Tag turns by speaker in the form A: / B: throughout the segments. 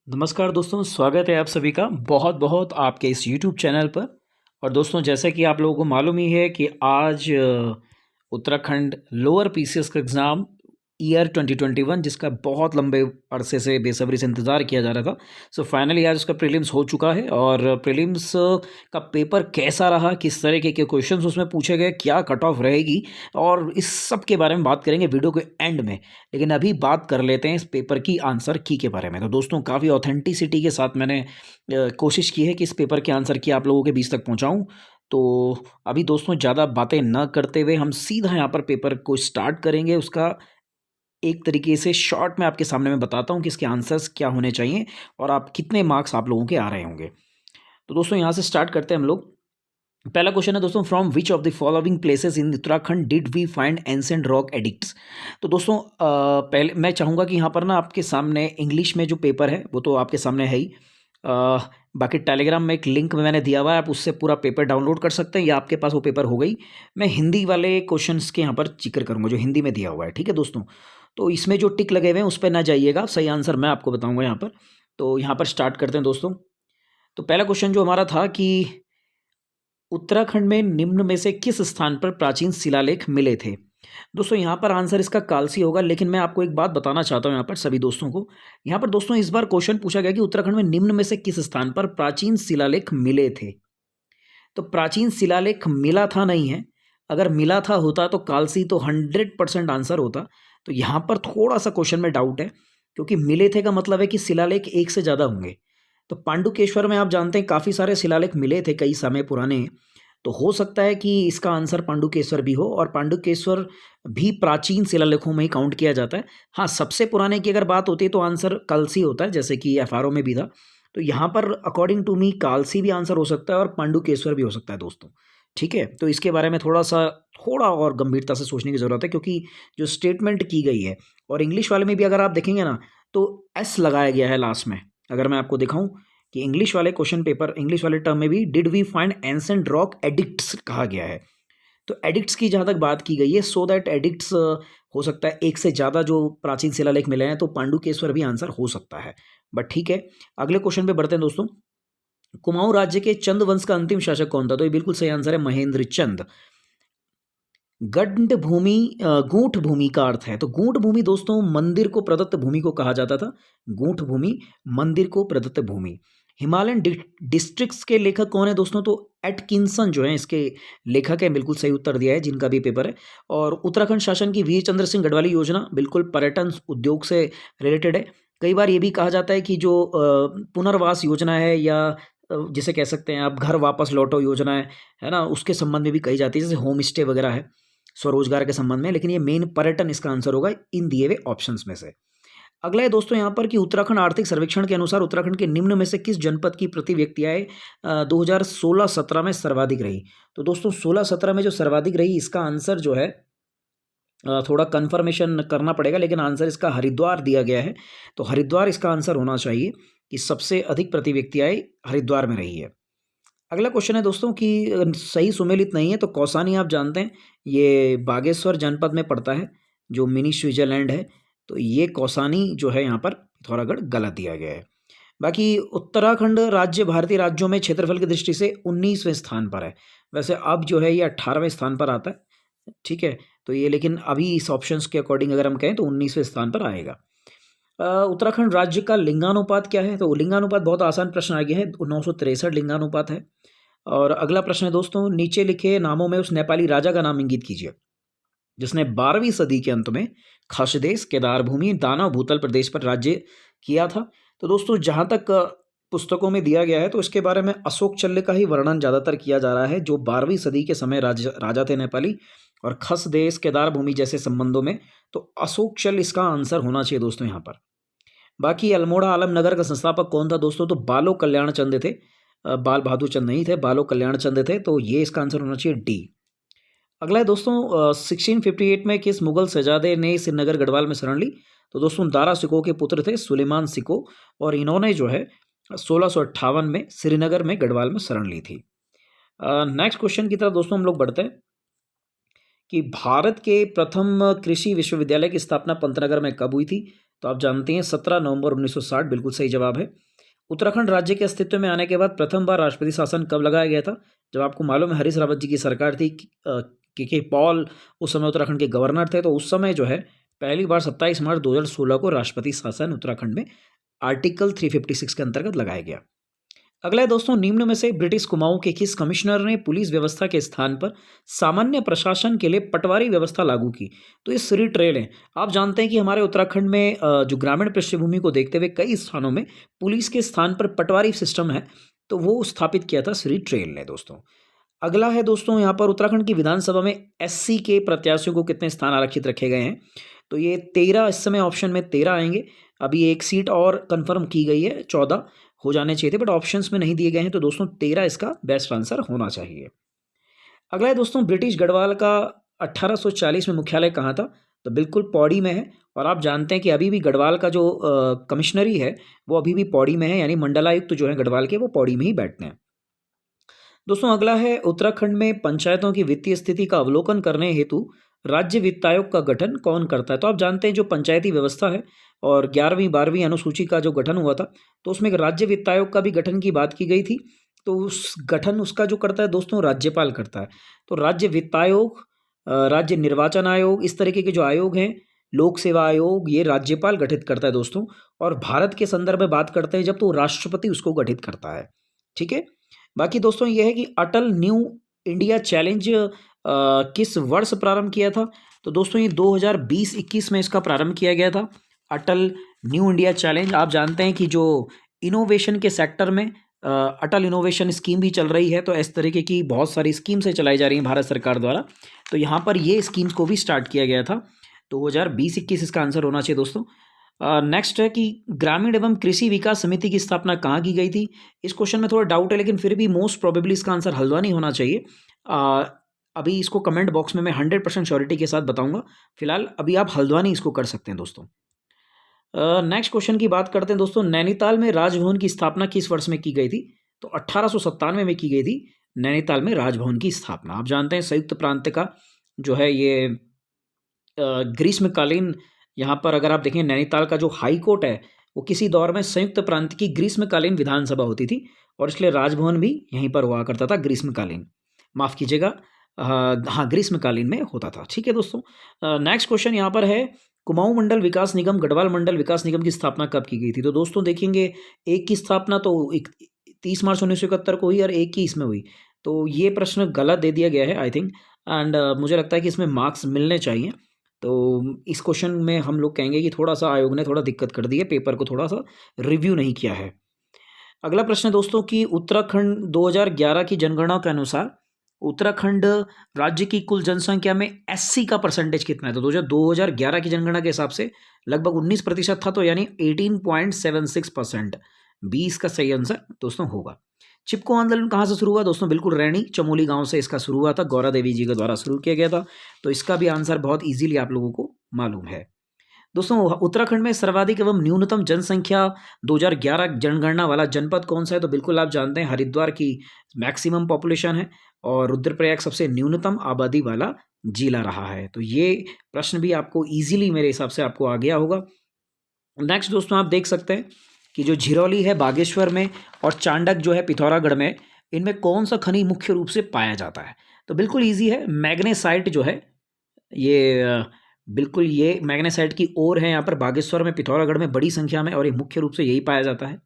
A: नमस्कार दोस्तों, स्वागत है आप सभी का बहुत-बहुत आपके इस यूट्यूब चैनल पर। और दोस्तों, जैसा कि आप लोगों को मालूम ही है कि आज उत्तराखंड लोअर पीसीएस का एग्ज़ाम ईयर 2021 जिसका बहुत लंबे अरसे से बेसब्री से इंतज़ार किया जा रहा था। सो फाइनली आज उसका प्रीलिम्स हो चुका है और प्रीलिम्स का पेपर कैसा रहा, किस तरीके के क्वेश्चंस उसमें पूछे गए, क्या कट ऑफ रहेगी और इस सब के बारे में बात करेंगे वीडियो के एंड में। लेकिन अभी बात कर लेते हैं इस पेपर की आंसर की के बारे में। तो दोस्तों, काफ़ी ऑथेंटिसिटी के साथ मैंने कोशिश की है कि इस पेपर के आंसर की आप लोगों के बीच तक पहुँचाऊँ। तो अभी दोस्तों, ज़्यादा बातें ना करते हुए हम सीधा यहाँ पर पेपर को स्टार्ट करेंगे। उसका एक तरीके से शॉर्ट में आपके सामने मैं बताता हूँ कि इसके आंसर्स क्या होने चाहिए और आप कितने मार्क्स आप लोगों के आ रहे होंगे। तो दोस्तों, यहाँ से स्टार्ट करते हैं हम लोग। पहला क्वेश्चन है दोस्तों, from which of the following places in Uttarakhand did we find ancient rock edicts. तो दोस्तों, पहले मैं चाहूँगा कि यहाँ पर ना आपके सामने इंग्लिश में जो पेपर है वो तो आपके सामने है ही। बाकी टेलीग्राम में एक लिंक मैंने दिया हुआ है, आप उससे पूरा पेपर डाउनलोड कर सकते हैं या आपके पास वो पेपर हो गई। मैं हिंदी वाले क्वेश्चंस के यहाँ पर जिक्र करूँगा जो हिंदी में दिया हुआ है, ठीक है दोस्तों। तो इसमें जो टिक लगे हुए हैं उस पर ना जाइएगा, सही आंसर मैं आपको बताऊँगा यहाँ पर। तो यहाँ पर स्टार्ट करते हैं दोस्तों। तो पहला क्वेश्चन जो हमारा था कि उत्तराखंड में निम्न में से किस स्थान पर प्राचीन शिलालेख मिले थे। दोस्तों, यहाँ पर आंसर इसका कालसी होगा, लेकिन मैं आपको एक बात बताना चाहता हूँ यहाँ पर सभी दोस्तों को। यहाँ पर दोस्तों इस बार क्वेश्चन पूछा गया कि उत्तराखंड में निम्न में से किस स्थान पर प्राचीन शिलालेख मिले थे। तो प्राचीन शिलालेख मिला था नहीं है। अगर मिला था होता तो कालसी तो 100% आंसर होता। तो यहाँ पर थोड़ा सा क्वेश्चन में डाउट है, क्योंकि मिले थे का मतलब है कि शिलालेख एक से ज़्यादा होंगे। तो पांडुकेश्वर में आप जानते हैं काफ़ी सारे शिलालेख मिले थे कई समय पुराने। तो हो सकता है कि इसका आंसर पांडुकेश्वर भी हो, और पांडुकेश्वर भी प्राचीन शिलालेखों में ही काउंट किया जाता है। हाँ, सबसे पुराने की अगर बात होती है तो आंसर कलसी होता है, जैसे कि एफआरओ में भी था। तो यहाँ पर अकॉर्डिंग टू मी कालसी भी आंसर हो सकता है और पांडुकेश्वर भी हो सकता है दोस्तों। ठीक है, तो इसके बारे में थोड़ा और गंभीरता से सोचने की ज़रूरत है, क्योंकि जो स्टेटमेंट की गई है, और इंग्लिश वाले में भी अगर आप देखेंगे ना तो एस लगाया गया है लास्ट में। अगर मैं आपको दिखाऊं कि इंग्लिश वाले क्वेश्चन पेपर, इंग्लिश वाले टर्म में भी did we find ancient rock edicts कहा गया है। तो एडिक्ट्स की जहाँ तक बात की गई है, सो दैट एडिक्ट्स हो सकता है एक से ज़्यादा जो प्राचीन शिलालेख मिले हैं, तो पांडुकेश्वर भी आंसर हो सकता है। बट ठीक है, अगले क्वेश्चन पे बढ़ते हैं दोस्तों। कुमाऊं राज्य के चंद वंश का अंतिम शासक कौन था। तो ये बिल्कुल सही आंसर है, महेंद्र चंद। गंड भूमि गूंठ भूमि का अर्थ है। तो गूंठ भूमि दोस्तों मंदिर को प्रदत्त भूमि को कहा जाता था। गूंठ भूमि मंदिर को प्रदत्त भूमि। हिमालयन डिस्ट्रिक्ट्स के लेखक कौन है दोस्तों। तो एटकिंसन जो है इसके लेखक है, बिल्कुल सही उत्तर दिया है जिनका भी पेपर है। और उत्तराखंड शासन की वीर चंद्र सिंह गढ़वाली योजना बिल्कुल पर्यटन उद्योग से रिलेटेड है। कई बार ये भी कहा जाता है कि जो पुनर्वास योजना है, या जिसे कह सकते हैं आप घर वापस लौटो योजना है ना, उसके संबंध में भी कही जाती है, जैसे होम स्टे वगैरह है स्वरोजगार के संबंध में। लेकिन ये मेन पर्यटन इसका आंसर होगा इन दिए हुए ऑप्शंस में से। अगला है दोस्तों यहाँ पर कि उत्तराखंड आर्थिक सर्वेक्षण के अनुसार उत्तराखंड के निम्न में से किस जनपद की प्रति व्यक्ति आय 2016-17 में सर्वाधिक रही। तो दोस्तों 16-17 में जो सर्वाधिक रही, इसका आंसर जो है थोड़ा कन्फर्मेशन करना पड़ेगा, लेकिन आंसर इसका हरिद्वार दिया गया है। तो हरिद्वार इसका आंसर होना चाहिए कि सबसे अधिक प्रति व्यक्ति आय हरिद्वार में रही है। अगला क्वेश्चन है दोस्तों कि सही सुमेलित नहीं है। तो कौसानी आप जानते हैं ये बागेश्वर जनपद में पड़ता है, जो मिनी स्विट्जरलैंड है। तो ये कौसानी जो है यहाँ पर पिथौरागढ़ गलत दिया गया है। बाकी उत्तराखंड राज्य भारतीय राज्यों में क्षेत्रफल की दृष्टि से 19वें स्थान पर है। वैसे अब जो है ये 18वें स्थान पर आता है, ठीक है। तो ये लेकिन अभी इस ऑप्शंस के अकॉर्डिंग अगर हम कहें तो 19वें स्थान पर आएगा। उत्तराखंड राज्य का लिंगानुपात क्या है। तो लिंगानुपात बहुत आसान प्रश्न आ गया है, 963 लिंगानुपात है। और अगला प्रश्न है दोस्तों, नीचे लिखे नामों में उस नेपाली राजा का नाम इंगित कीजिए जिसने 12वीं सदी के अंत में खासदेश, केदारभूमि, दानव भूतल प्रदेश पर राज्य किया था। तो दोस्तों जहाँ तक पुस्तकों में दिया गया है, तो इसके बारे में अशोक चल्य का ही वर्णन ज़्यादातर किया जा रहा है, जो 12वीं सदी के समय राजा थे नेपाली, और खसदेश, केदारभूमि जैसे संबंधों में। तो अशोक चल इसका आंसर होना चाहिए दोस्तों यहाँ पर। बाकी अल्मोड़ा आलम नगर का संस्थापक कौन था दोस्तों। तो बालो कल्याण चंद थे, बाल बहादुर चंद नहीं थे, बालो कल्याण चंद थे। तो ये इसका आंसर होना चाहिए डी। अगला है दोस्तों, 1658 में किस मुगल शहजादे ने श्रीनगर गढ़वाल में शरण ली। तो दोस्तों दारा सिको के पुत्र थे सुलेमान सिको, और इन्होंने जो है 1658 में श्रीनगर में गढ़वाल में शरण ली थी। नेक्स्ट क्वेश्चन की तरफ दोस्तों हम लोग बढ़ते हैं कि भारत के प्रथम कृषि विश्वविद्यालय की स्थापना पंतनगर में कब हुई थी। तो आप जानते हैं 17 नवंबर 1960 बिल्कुल सही जवाब है। उत्तराखंड राज्य के अस्तित्व में आने के बाद प्रथम बार राष्ट्रपति शासन कब लगाया गया था? जब आपको मालूम है हरीश रावत जी की सरकार थी, के पॉल उस समय उत्तराखंड के गवर्नर थे, तो उस समय जो है पहली बार 27 मार्च 2016 को राष्ट्रपति शासन उत्तराखंड में आर्टिकल 356 के अंतर्गत लगाया गया। अगला है दोस्तों, निम्न में से ब्रिटिश कुमाऊं के किस कमिश्नर ने पुलिस व्यवस्था के स्थान पर सामान्य प्रशासन के लिए पटवारी व्यवस्था लागू की? तो ये श्री ट्रेल है। आप जानते हैं कि हमारे उत्तराखंड में जो ग्रामीण पृष्ठभूमि को देखते हुए कई स्थानों में पुलिस के स्थान पर पटवारी सिस्टम है, तो वो स्थापित किया था श्री ट्रेल ने दोस्तों। अगला है दोस्तों, यहाँ पर उत्तराखंड की विधानसभा में एससी के प्रत्याशियों को कितने स्थान आरक्षित रखे गए हैं? तो ये 13, इस समय ऑप्शन में 13 आएंगे। अभी एक सीट और कंफर्म की गई है, 14 हो जाने चाहिए थे बट ऑप्शंस में नहीं दिए गए हैं, तो दोस्तों 13 इसका बेस्ट आंसर होना चाहिए। अगला है दोस्तों, ब्रिटिश गढ़वाल का 1840 में मुख्यालय कहाँ था? तो बिल्कुल पौड़ी में है। और आप जानते हैं कि अभी भी गढ़वाल का जो कमिश्नरी है वो अभी भी पौड़ी में है, यानी मंडलायुक्त जो है गढ़वाल के वो पौड़ी में ही बैठते हैं। दोस्तों अगला है, उत्तराखंड में पंचायतों की वित्तीय स्थिति का अवलोकन करने हेतु राज्य वित्त आयोग का गठन कौन करता है? तो आप जानते हैं जो पंचायती व्यवस्था है और 11वीं 12वीं अनुसूची का जो गठन हुआ था, तो उसमें एक राज्य वित्त आयोग का भी गठन की बात की गई थी। तो उस गठन उसका जो करता है दोस्तों राज्यपाल करता है। तो राज्य वित्त आयोग, राज्य निर्वाचन आयोग, इस तरीके के जो आयोग हैं, लोक सेवा आयोग, ये राज्यपाल गठित करता है दोस्तों। और भारत के संदर्भ में बात करते हैं जब, तो राष्ट्रपति उसको गठित करता है। ठीक है। बाकी दोस्तों ये है कि अटल न्यू इंडिया चैलेंज किस वर्ष प्रारंभ किया था? तो दोस्तों ये 2020-21 में इसका प्रारंभ किया गया था, अटल न्यू इंडिया चैलेंज। आप जानते हैं कि जो इनोवेशन के सेक्टर में अटल इनोवेशन स्कीम भी चल रही है, तो इस तरीके की बहुत सारी स्कीम्स चलाई जा रही हैं भारत सरकार द्वारा। तो यहाँ पर ये स्कीम्स को भी स्टार्ट किया गया था। 2020-21 इसका आंसर होना चाहिए दोस्तों। नेक्स्ट है कि ग्रामीण एवं कृषि विकास समिति की स्थापना कहाँ की गई थी? इस क्वेश्चन में थोड़ा डाउट है, लेकिन फिर भी मोस्ट प्रोबेबली इसका आंसर हल्द्वानी होना चाहिए। अभी इसको कमेंट बॉक्स में मैं 100% श्योरिटी के साथ बताऊंगा। फिलहाल अभी आप हल्द्वानी इसको कर सकते हैं दोस्तों। नेक्स्ट क्वेश्चन की बात करते हैं दोस्तों, नैनीताल में राजभवन की स्थापना किस वर्ष में की गई थी? तो 1897 में की गई थी नैनीताल में राजभवन की स्थापना। आप जानते हैं संयुक्त प्रांत का जो है ये ग्रीष्मकालीन, यहाँ पर अगर आप देखें नैनीताल का जो हाई कोर्ट है वो किसी दौर में संयुक्त प्रांत की ग्रीष्मकालीन विधानसभा होती थी, और इसलिए राजभवन भी यहीं पर हुआ करता था ग्रीष्मकालीन, माफ़ कीजिएगा, हाँ ग्रीष्मकालीन में होता था। ठीक है दोस्तों। नेक्स्ट क्वेश्चन यहाँ पर है, कुमाऊं मंडल विकास निगम गढ़वाल मंडल विकास निगम की स्थापना कब की गई थी? तो दोस्तों देखेंगे एक की स्थापना तो 30 मार्च 1971 को हुई और एक की इसमें हुई। तो ये प्रश्न गलत दे दिया गया है आई थिंक, एंड मुझे लगता है कि इसमें मार्क्स मिलने चाहिए। तो इस क्वेश्चन में हम लोग कहेंगे कि थोड़ा सा आयोग ने थोड़ा दिक्कत कर दी है, पेपर को थोड़ा सा रिव्यू नहीं किया है। अगला प्रश्न है दोस्तों कि उत्तराखंड 2011 की जनगणना के अनुसार उत्तराखंड राज्य की कुल जनसंख्या में एससी का परसेंटेज कितना है? तो 2011 की जनगणना के हिसाब से लगभग 19% था, तो यानी 18.76%। 20 का सही आंसर दोस्तों होगा। चिपको आंदोलन कहाँ से शुरू हुआ? दोस्तों बिल्कुल रैणी चमोली गांव से इसका शुरू हुआ था, गौरा देवी जी के द्वारा शुरू किया गया था। तो इसका भी आंसर बहुत इजीली आप लोगों को मालूम है। दोस्तों उत्तराखंड में सर्वाधिक एवं न्यूनतम जनसंख्या 2011 जनगणना वाला जनपद कौन सा है? तो बिल्कुल आप जानते हैं हरिद्वार की मैक्सिमम पॉपुलेशन है, और रुद्रप्रयाग सबसे न्यूनतम आबादी वाला जिला रहा है। तो ये प्रश्न भी आपको इजीली मेरे हिसाब से आपको आ गया होगा। नेक्स्ट दोस्तों आप देख सकते हैं कि जो झिरौली है बागेश्वर में और चांडक जो है पिथौरागढ़ में, इनमें कौन सा खनिज मुख्य रूप से पाया जाता है? तो बिल्कुल ईजी है, मैग्नेसाइट जो है ये बिल्कुल ये मैग्नेसाइट की ओर है यहाँ पर बागेश्वर में पिथौरागढ़ में बड़ी संख्या में, और ये मुख्य रूप से यही पाया जाता है।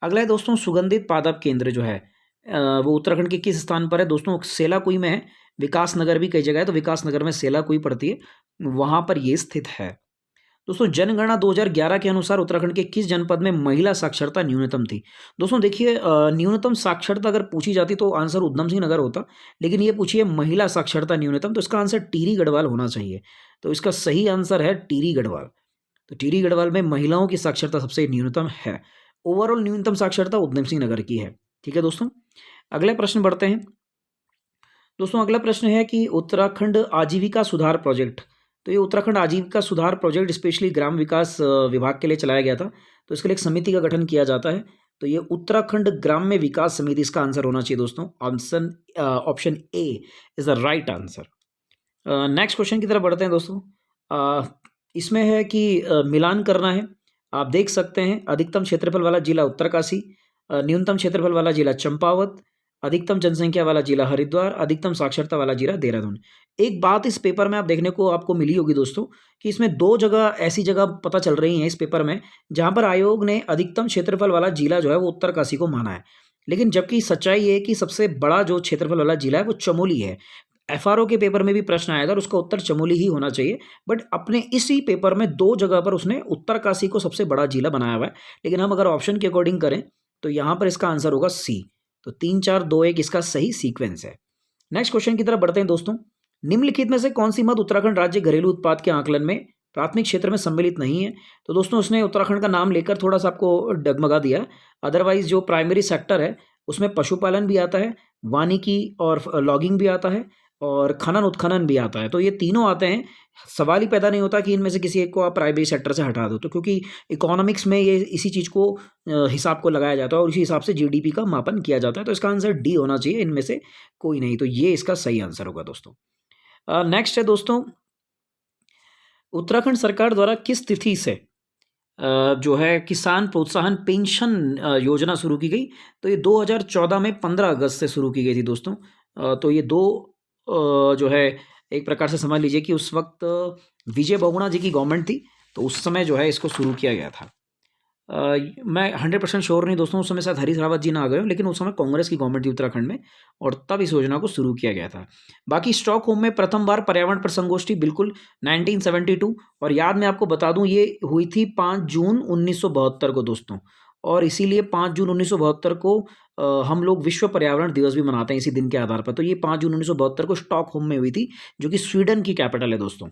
A: अगला है दोस्तों, सुगंधित पादप केंद्र जो है वो उत्तराखंड के किस स्थान पर है? दोस्तों सेलाकुई में है, विकास नगर भी कई जगह है, तो विकास नगर में सेलाकुई पड़ती है, वहाँ पर ये स्थित है। दोस्तों जनगणना 2011 के अनुसार उत्तराखंड के किस जनपद में महिला साक्षरता न्यूनतम थी? दोस्तों देखिए न्यूनतम साक्षरता अगर पूछी जाती तो आंसर उधम सिंह नगर होता, लेकिन ये पूछिए महिला साक्षरता न्यूनतम, तो इसका आंसर टिहरी गढ़वाल होना चाहिए। तो इसका सही आंसर है टिहरी गढ़वाल। तो टिहरी गढ़वाल में महिलाओं की साक्षरता सबसे न्यूनतम है। ओवरऑल न्यूनतम साक्षरता उधम सिंह नगर की है। ठीक है दोस्तों, अगले प्रश्न बढ़ते हैं। दोस्तों अगला प्रश्न है कि उत्तराखंड आजीविका सुधार प्रोजेक्ट, तो ये उत्तराखंड आजीविका सुधार प्रोजेक्ट स्पेशली ग्राम विकास विभाग के लिए चलाया गया था, तो इसके लिए एक समिति का गठन किया जाता है। तो ये उत्तराखंड ग्राम्य विकास समिति इसका आंसर होना चाहिए दोस्तों। Option A is the right answer. Next question की तरफ बढ़ते हैं दोस्तों। इसमें है कि मिलान करना है। आप देख सकते हैं अधिकतम क्षेत्रफल वाला जिला उत्तरकाशी, न्यूनतम क्षेत्रफल वाला जिला चंपावत, अधिकतम जनसंख्या वाला जिला हरिद्वार, अधिकतम साक्षरता वाला जिला देहरादून। एक बात इस पेपर में आप देखने को आपको मिली होगी दोस्तों कि इसमें 2 जगह ऐसी जगह पता चल रही हैं इस पेपर में, जहाँ पर आयोग ने अधिकतम क्षेत्रफल वाला जिला जो है वो उत्तरकाशी को माना है। लेकिन जबकि सच्चाई ये है कि सबसे बड़ा जो क्षेत्रफल वाला जिला है वो चमोली है। एफआरओ के पेपर में भी प्रश्न आया था और उसका उत्तर चमोली ही होना चाहिए, बट अपने इसी पेपर में 2 जगह पर उसने उत्तरकाशी को सबसे बड़ा जिला बनाया हुआ है। लेकिन हम अगर ऑप्शन के अकॉर्डिंग करें तो यहाँ पर इसका आंसर होगा सी। तो 3, 4, 2, 1 इसका सही सीक्वेंस है। नेक्स्ट क्वेश्चन की तरफ बढ़ते हैं दोस्तों। निम्नलिखित में से कौन सी मद उत्तराखंड राज्य घरेलू उत्पाद के आकलन में प्राथमिक क्षेत्र में सम्मिलित नहीं है? तो दोस्तों उसने उत्तराखंड का नाम लेकर थोड़ा सा आपको डगमगा दिया। अदरवाइज जो प्राइमरी सेक्टर है उसमें पशुपालन भी आता है, वानिकी और लॉगिंग भी आता है और खनन उत्खनन भी आता है। तो ये तीनों आते हैं। सवाल ही पैदा नहीं होता कि इनमें से किसी एक को आप प्राइमरी सेक्टर से हटा दो, तो क्योंकि इकोनॉमिक्स में ये इसी चीज़ को हिसाब को लगाया जाता है और उसी हिसाब से जीडीपी का मापन किया जाता है। तो इसका आंसर डी होना चाहिए, इनमें से कोई नहीं। तो ये इसका सही आंसर होगा दोस्तों। नेक्स्ट है दोस्तों, उत्तराखंड सरकार द्वारा किस तिथि से जो है किसान प्रोत्साहन पेंशन योजना शुरू की गई? तो ये 2014 में 15 अगस्त से शुरू की गई थी दोस्तों। तो ये 2 जो है एक प्रकार से समझ लीजिए कि उस वक्त विजय बहुगुणा जी की गवर्नमेंट थी, तो उस समय जो है इसको शुरू किया गया था। मैं 100% श्योर नहीं दोस्तों, उस समय शायद हरीश रावत जी ना आ गए हों, लेकिन उस समय कांग्रेस की गवर्नमेंट थी उत्तराखंड में और तब इस योजना को शुरू किया गया था। बाकी स्टॉकहोम में प्रथम बार पर्यावरण पर संगोष्ठी बिल्कुल 1972, और याद मैं आपको बता दूं ये हुई थी 5 जून 1972 को दोस्तों। और इसीलिए 5 जून 1972 को हम लोग विश्व पर्यावरण दिवस भी मनाते हैं इसी दिन के आधार पर। तो ये 5 जून 1972 को स्टॉकहोम में हुई थी, जो कि स्वीडन की कैपिटल है दोस्तों।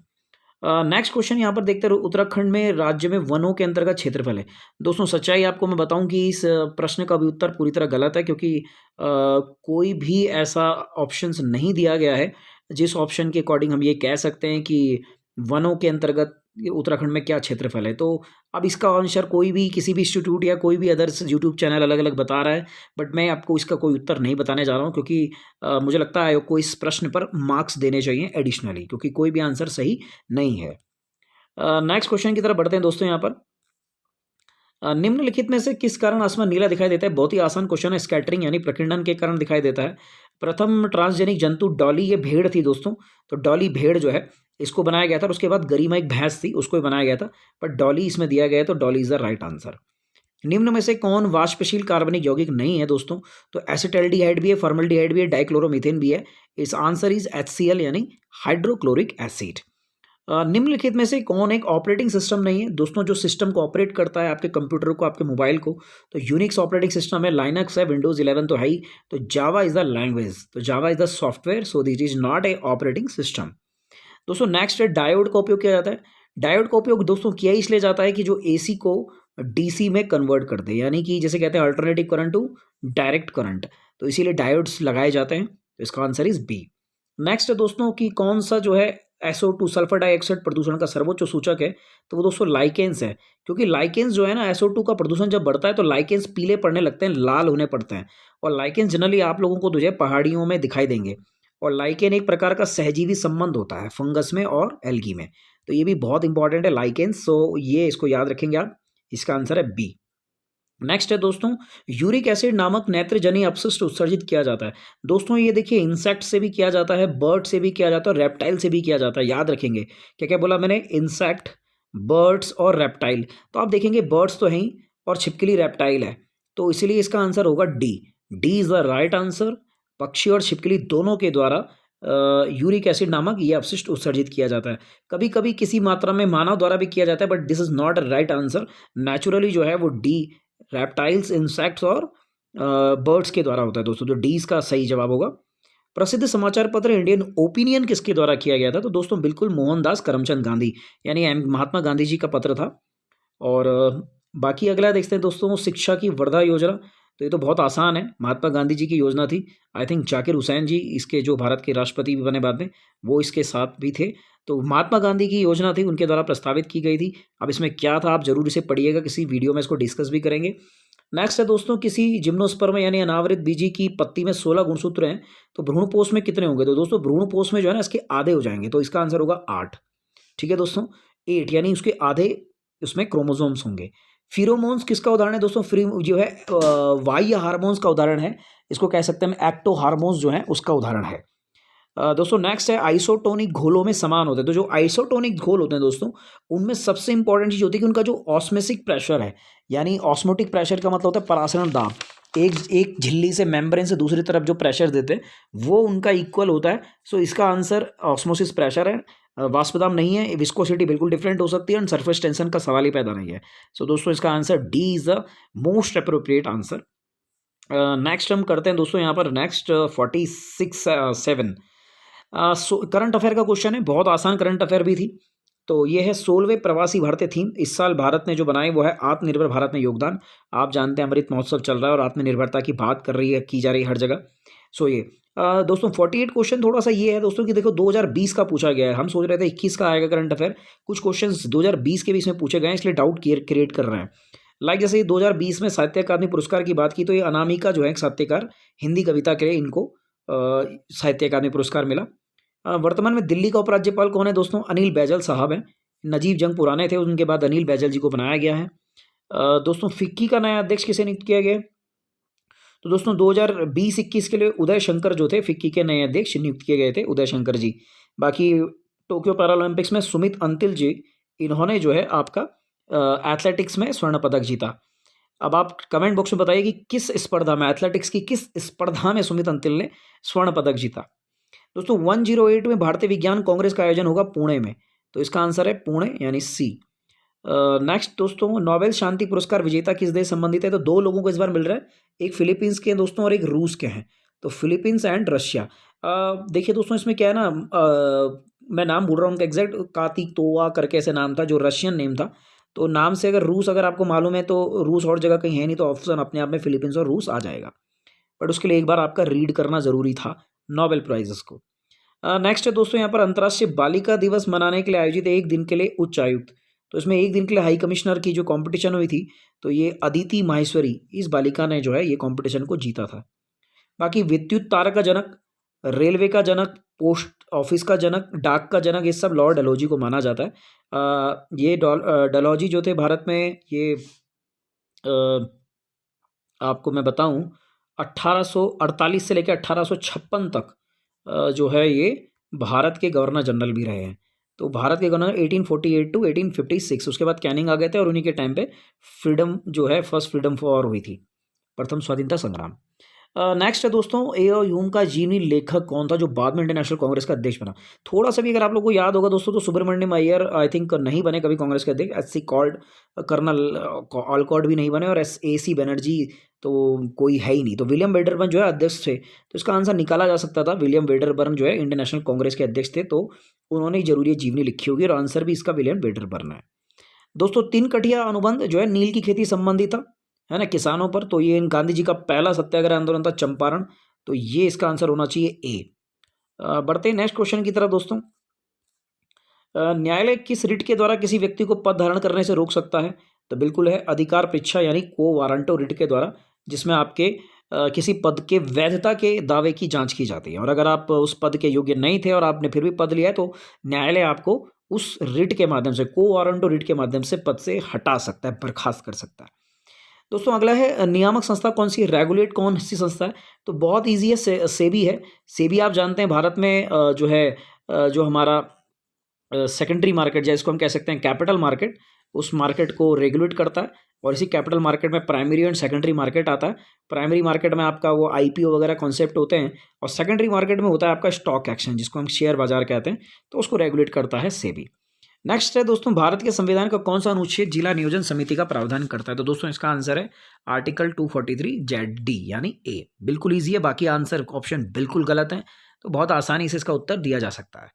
A: नेक्स्ट क्वेश्चन यहाँ पर देखते हैं, उत्तराखंड में राज्य में वनों के अंतर्गत क्षेत्रफल है। दोस्तों सच्चाई आपको मैं बताऊं कि इस प्रश्न का भी उत्तर पूरी तरह गलत है, क्योंकि कोई भी ऐसा ऑप्शंस नहीं दिया गया है जिस ऑप्शन के अकॉर्डिंग हम ये कह सकते हैं कि वनों के अंतर्गत ये उत्तराखंड में क्या क्षेत्रफल है। तो अब इसका आंसर कोई भी किसी भी इंस्टीट्यूट या कोई भी अदर्स यूट्यूब चैनल अलग अलग बता रहा है, बट मैं आपको इसका कोई उत्तर नहीं बताने जा रहा हूँ, क्योंकि मुझे लगता है आयोग को इस प्रश्न पर मार्क्स देने चाहिए एडिशनली, क्योंकि कोई भी आंसर सही नहीं है। नेक्स्ट क्वेश्चन की तरफ बढ़ते हैं दोस्तों। यहाँ पर निम्नलिखित में से किस कारण आसमान नीला दिखाई देता है? बहुत ही आसान क्वेश्चन है। स्कैटरिंग यानी प्रकीर्णन के कारण दिखाई देता है। प्रथम ट्रांसजेनिक जंतु डॉली, ये भेड़ थी दोस्तों। तो डॉली भेड़ जो है इसको बनाया गया था, और उसके बाद गरिमा एक भैंस थी, उसको भी बनाया गया था, बट डॉली इसमें दिया गया है, तो Dolly is the right answer. निम्न में से कौन वाष्पशील कार्बनिक यौगिक नहीं है दोस्तों? तो एसिटाल्डिहाइड भी है, फॉर्मल्डिहाइड भी है, डाइक्लोरोमीथेन भी है। इस आंसर इज HCl यानी हाइड्रोक्लोरिक एसिड। निम्नलिखित में से कौन एक ऑपरेटिंग सिस्टम नहीं है? दोस्तों जो सिस्टम को ऑपरेट करता है आपके कंप्यूटर को, आपके मोबाइल को, तो यूनिक्स ऑपरेटिंग सिस्टम है, लाइनक्स है, विंडोज 11 तो है ही, तो जावा इज द लैंग्वेज, तो Java is the software, so this is not a operating system. दोस्तों नेक्स्ट है डायोड का उपयोग किया जाता है। डायोड का उपयोग दोस्तों किया इसलिए जाता है कि जो एसी को डीसी में कन्वर्ट कर दे, यानी कि जैसे कहते हैं alternative current to direct current, तो इसीलिए डायोड्स लगाए जाते हैं। तो इसका आंसर इज बी। नेक्स्ट है दोस्तों कि कौन सा जो है SO2 सल्फर डाइऑक्साइड प्रदूषण का सर्वोच्च सूचक है? तो वो दोस्तों लाइकेंस है, क्योंकि लाइकेंस जो है ना, SO2 का प्रदूषण जब बढ़ता है तो लाइकेंस पीले पड़ने लगते हैं, लाल होने पड़ते हैं। और लाइकेंस जनरली आप लोगों को तो जो है पहाड़ियों में दिखाई देंगे। और लाइकेन एक प्रकार का सहजीवी संबंध होता है फंगस में और एल्गी में, तो ये भी बहुत इंपॉर्टेंट है लाइकेंस। सो ये इसको याद रखेंगे आप। इसका आंसर है बी। नेक्स्ट है दोस्तों, यूरिक एसिड नामक नेत्रजनीय अपशिष्ट उत्सर्जित किया जाता है। दोस्तों ये देखिए इंसेक्ट से भी किया जाता है, बर्ड से भी किया जाता है, रेप्टाइल से भी किया जाता है। याद रखेंगे क्या क्या बोला मैंने, इंसेक्ट, बर्ड्स और रेप्टाइल। तो आप देखेंगे बर्ड्स तो हैं ही और छिपकली रेप्टाइल है, तो इसीलिए इसका आंसर होगा D. D is the right answer. पक्षी और छिपकली दोनों के द्वारा यूरिक एसिड नामक ये अपशिष्ट उत्सर्जित किया जाता है। कभी कभी किसी मात्रा में मानव द्वारा भी किया जाता है, but this is not a right answer. Naturally जो है वो डी, रेप्टाइल्स, इंसेक्ट्स और बर्ड्स के द्वारा होता है दोस्तों। तो डी इसका सही जवाब होगा। प्रसिद्ध समाचार पत्र इंडियन ओपिनियन किसके द्वारा किया गया था? तो दोस्तों बिल्कुल मोहनदास करमचंद गांधी, यानी महात्मा गांधी जी का पत्र था। और बाकी अगला देखते हैं दोस्तों, शिक्षा की वर्धा योजना। तो ये तो बहुत आसान है, महात्मा गांधी जी की योजना थी। आई थिंक जाकिर हुसैन जी इसके जो भारत के राष्ट्रपति भी बने बाद में, वो इसके साथ भी थे। तो महात्मा गांधी की योजना थी, उनके द्वारा प्रस्तावित की गई थी। अब इसमें क्या था आप जरूर इसे पढ़िएगा, किसी वीडियो में इसको डिस्कस भी करेंगे। नेक्स्ट है दोस्तों, किसी जिम्नोस्पर्म यानी अनावृत बीजी की पत्ती में 16 गुणसूत्र हैं, तो भ्रूणपोष में कितने होंगे? तो दोस्तों भ्रूणपोष में जो है ना इसके आधे हो जाएंगे, तो इसका आंसर होगा 8। ठीक है दोस्तों, 8 यानी उसके आधे उसमें क्रोमोसोम्स होंगे। फिरोमोन्स किसका उदाहरण है दोस्तों? फ्री जो है बाह्य हार्मोन्स का उदाहरण है। इसको कह सकते हैं हम एक्टो हार्मोन्स जो हैं उसका उदाहरण है। दोस्तों नेक्स्ट है आइसोटोनिक घोलों में समान होते हैं। तो जो आइसोटोनिक घोल होते हैं दोस्तों, उनमें सबसे इंपॉर्टेंट चीज़ होती है कि उनका जो ऑस्मोसिक प्रेशर है, यानी ऑस्मोटिक प्रेशर का मतलब होता है परासरण दाब। एक एक झिल्ली से मेम्ब्रेन से दूसरी तरफ जो प्रेशर देते हैं वो उनका इक्वल होता है। सो इसका आंसर ऑस्मोसिस प्रेशर है। वाष्प दाब नहीं है। विस्कोसिटी बिल्कुल डिफरेंट हो सकती है और सरफेस टेंशन का सवाल ही पैदा नहीं है। सो दोस्तों इसका answer D is the most appropriate answer. Next हम करते हैं दोस्तों यहाँ पर नेक्स्ट 46-7 करंट अफेयर का क्वेश्चन है। बहुत आसान करंट अफेयर भी थी। तो ये है 16वें प्रवासी भारतीय थीम। इस साल भारत ने जो बनाई वो है आत्मनिर्भर भारत में योगदान। आप जानते हैं अमृत महोत्सव चल रहा है और आत्मनिर्भरता की बात कर रही है की जा रही है हर जगह। सो ये दोस्तों 48 क्वेश्चन थोड़ा सा ये है दोस्तों कि देखो 2020 का पूछा गया है। हम सोच रहे थे 21 का आएगा करंट अफेयर। कुछ क्वेश्चंस 2020 के भी इसमें पूछे गए हैं, इसलिए डाउट क्रिएट कर रहे हैं। लाइक जैसे ये 2020 में साहित्य अकादमी पुरस्कार की बात की तो ये अनामिका जो है एक साहित्यकार, हिंदी कविता के लिए इनको साहित्य अकादमी पुरस्कार मिला। वर्तमान में दिल्ली का उपराज्यपाल कौन है दोस्तों? अनिल बैजल साहब हैं। नजीब जंग पुराने थे, उनके बाद अनिल बैजल जी को बनाया गया है। दोस्तों फिक्की का नया अध्यक्ष किसे नियुक्त किया गया है? तो दोस्तों 2020-21 के लिए उदय शंकर जो थे फिक्की के नए अध्यक्ष नियुक्त किए गए थे, उदय शंकर जी। बाकी टोक्यो पैरालंपिक्स में सुमित अंतिल जी, इन्होंने जो है आपका एथलेटिक्स में स्वर्ण पदक जीता। अब आप कमेंट बॉक्स में बताइए कि किस स्पर्धा में, एथलेटिक्स की किस स्पर्धा में सुमित अंतिल ने स्वर्ण पदक जीता? दोस्तों 108 में भारतीय विज्ञान कांग्रेस का आयोजन होगा पुणे में। तो इसका आंसर है पुणे यानी सी। नेक्स्ट दोस्तों नोबेल शांति पुरस्कार विजेता किस देश संबंधित है? तो दो लोगों को इस बार मिल रहा है, एक फिलीपींस के हैं दोस्तों और एक रूस के हैं। तो फिलीपींस एंड रशिया। देखिए दोस्तों इसमें क्या है ना, मैं नाम भूल रहा हूँ उनका एग्जैक्ट, कातितोवा करके ऐसे नाम था जो रशियन नेम था। तो नाम से अगर रूस अगर आपको मालूम है तो रूस और जगह कहीं है नहीं, तो ऑप्शन अपने आप में फिलीपींस और रूस आ जाएगा। बट उसके लिए एक बार आपका रीड करना ज़रूरी था नोबेल प्राइजेस को। नेक्स्ट है दोस्तों यहाँ पर अंतर्राष्ट्रीय बालिका दिवस मनाने के लिए आयोजित एक दिन के लिए उच्चायुक्त। तो इसमें एक दिन के लिए हाई कमिश्नर की जो कंपटीशन हुई थी, तो ये अदिति माहेश्वरी, इस बालिका ने जो है ये कंपटीशन को जीता था। बाकी विद्युत तार का जनक, रेलवे का जनक, पोस्ट ऑफिस का जनक, डाक का जनक, ये सब लॉर्ड डलहौजी को माना जाता है। ये डलहौजी जो थे भारत में ये आपको मैं बताऊं 1848 से लेकर 1856 तक जो है ये भारत के गवर्नर जनरल भी रहे हैं। तो भारत के गवर्नर 1848 टू 1856, उसके बाद कैनिंग आ गए थे और उन्हीं के टाइम पे फ्रीडम जो है फर्स्ट फ्रीडम वॉर हुई थी, प्रथम स्वाधीनता संग्राम। नेक्स्ट है दोस्तों ए और ह्यूम का जीवनी लेखक कौन था जो बाद में इंडियन नेशनल कांग्रेस का अध्यक्ष बना? थोड़ा सा भी अगर आप लोग को याद होगा दोस्तों तो सुब्रमण्यम अय्यर आई थिंक नहीं बने कभी कांग्रेस के अध्यक्ष। S C called Colonel Olcott भी नहीं बने और एस ए सी बनर्जी तो कोई है ही नहीं। तो विलियम वेडरबर्न जो है अध्यक्ष थे। तो इसका आंसर निकाला जा सकता था, विलियम वेडरबर्न जो है इंडियन नेशनल कांग्रेस के अध्यक्ष थे, तो उन्होंने ही जरूरी जीवनी लिखी होगी और आंसर भी इसका विलियम वेडरबर्न है। दोस्तों 3 कठिया अनुबंध जो है नील की खेती संबंधी था, है ना, किसानों पर। तो ये गांधी जी का पहला सत्याग्रह आंदोलन था चंपारण। तो ये इसका आंसर होना चाहिए ए। बढ़ते हैं नेक्स्ट क्वेश्चन की तरफ दोस्तों। न्यायालय किस रिट के द्वारा किसी व्यक्ति को पद धारण करने से रोक सकता है? तो बिल्कुल है अधिकार परीक्षा यानी को वारंटो रिट के द्वारा, जिसमें आपके किसी पद के वैधता के दावे की जांच की जाती है और अगर आप उस पद के योग्य नहीं थे और आपने फिर भी पद लिया है तो न्यायालय आपको उस रिट के माध्यम से, को वारंटो रिट के माध्यम से पद से हटा सकता है, बर्खास्त कर सकता है। दोस्तों अगला है नियामक संस्था कौन सी है, रेगुलेट कौन सी संस्था है? तो बहुत ईजी है, सेबी है। सेबी आप जानते हैं भारत में जो है जो हमारा सेकेंडरी मार्केट जिसको हम कह सकते हैं कैपिटल मार्केट, उस मार्केट को रेगुलेट करता है और इसी कैपिटल मार्केट में प्राइमरी एंड सेकेंडरी मार्केट आता है। प्राइमरी मार्केट में आपका वो आईपीओ वगैरह कॉन्सेप्ट होते हैं और सेकेंडरी मार्केट में होता है आपका स्टॉक एक्सचेंज जिसको हम शेयर बाजार कहते हैं, तो उसको रेगुलेट करता है सेबी। नेक्स्ट है दोस्तों भारत के संविधान का कौन सा अनुच्छेद जिला नियोजन समिति का प्रावधान करता है? तो दोस्तों इसका आंसर है आर्टिकल 243 जेड डी यानी ए। बिल्कुल ईजी है, बाकी आंसर ऑप्शन बिल्कुल गलत है, तो बहुत आसानी से इसका उत्तर दिया जा सकता है।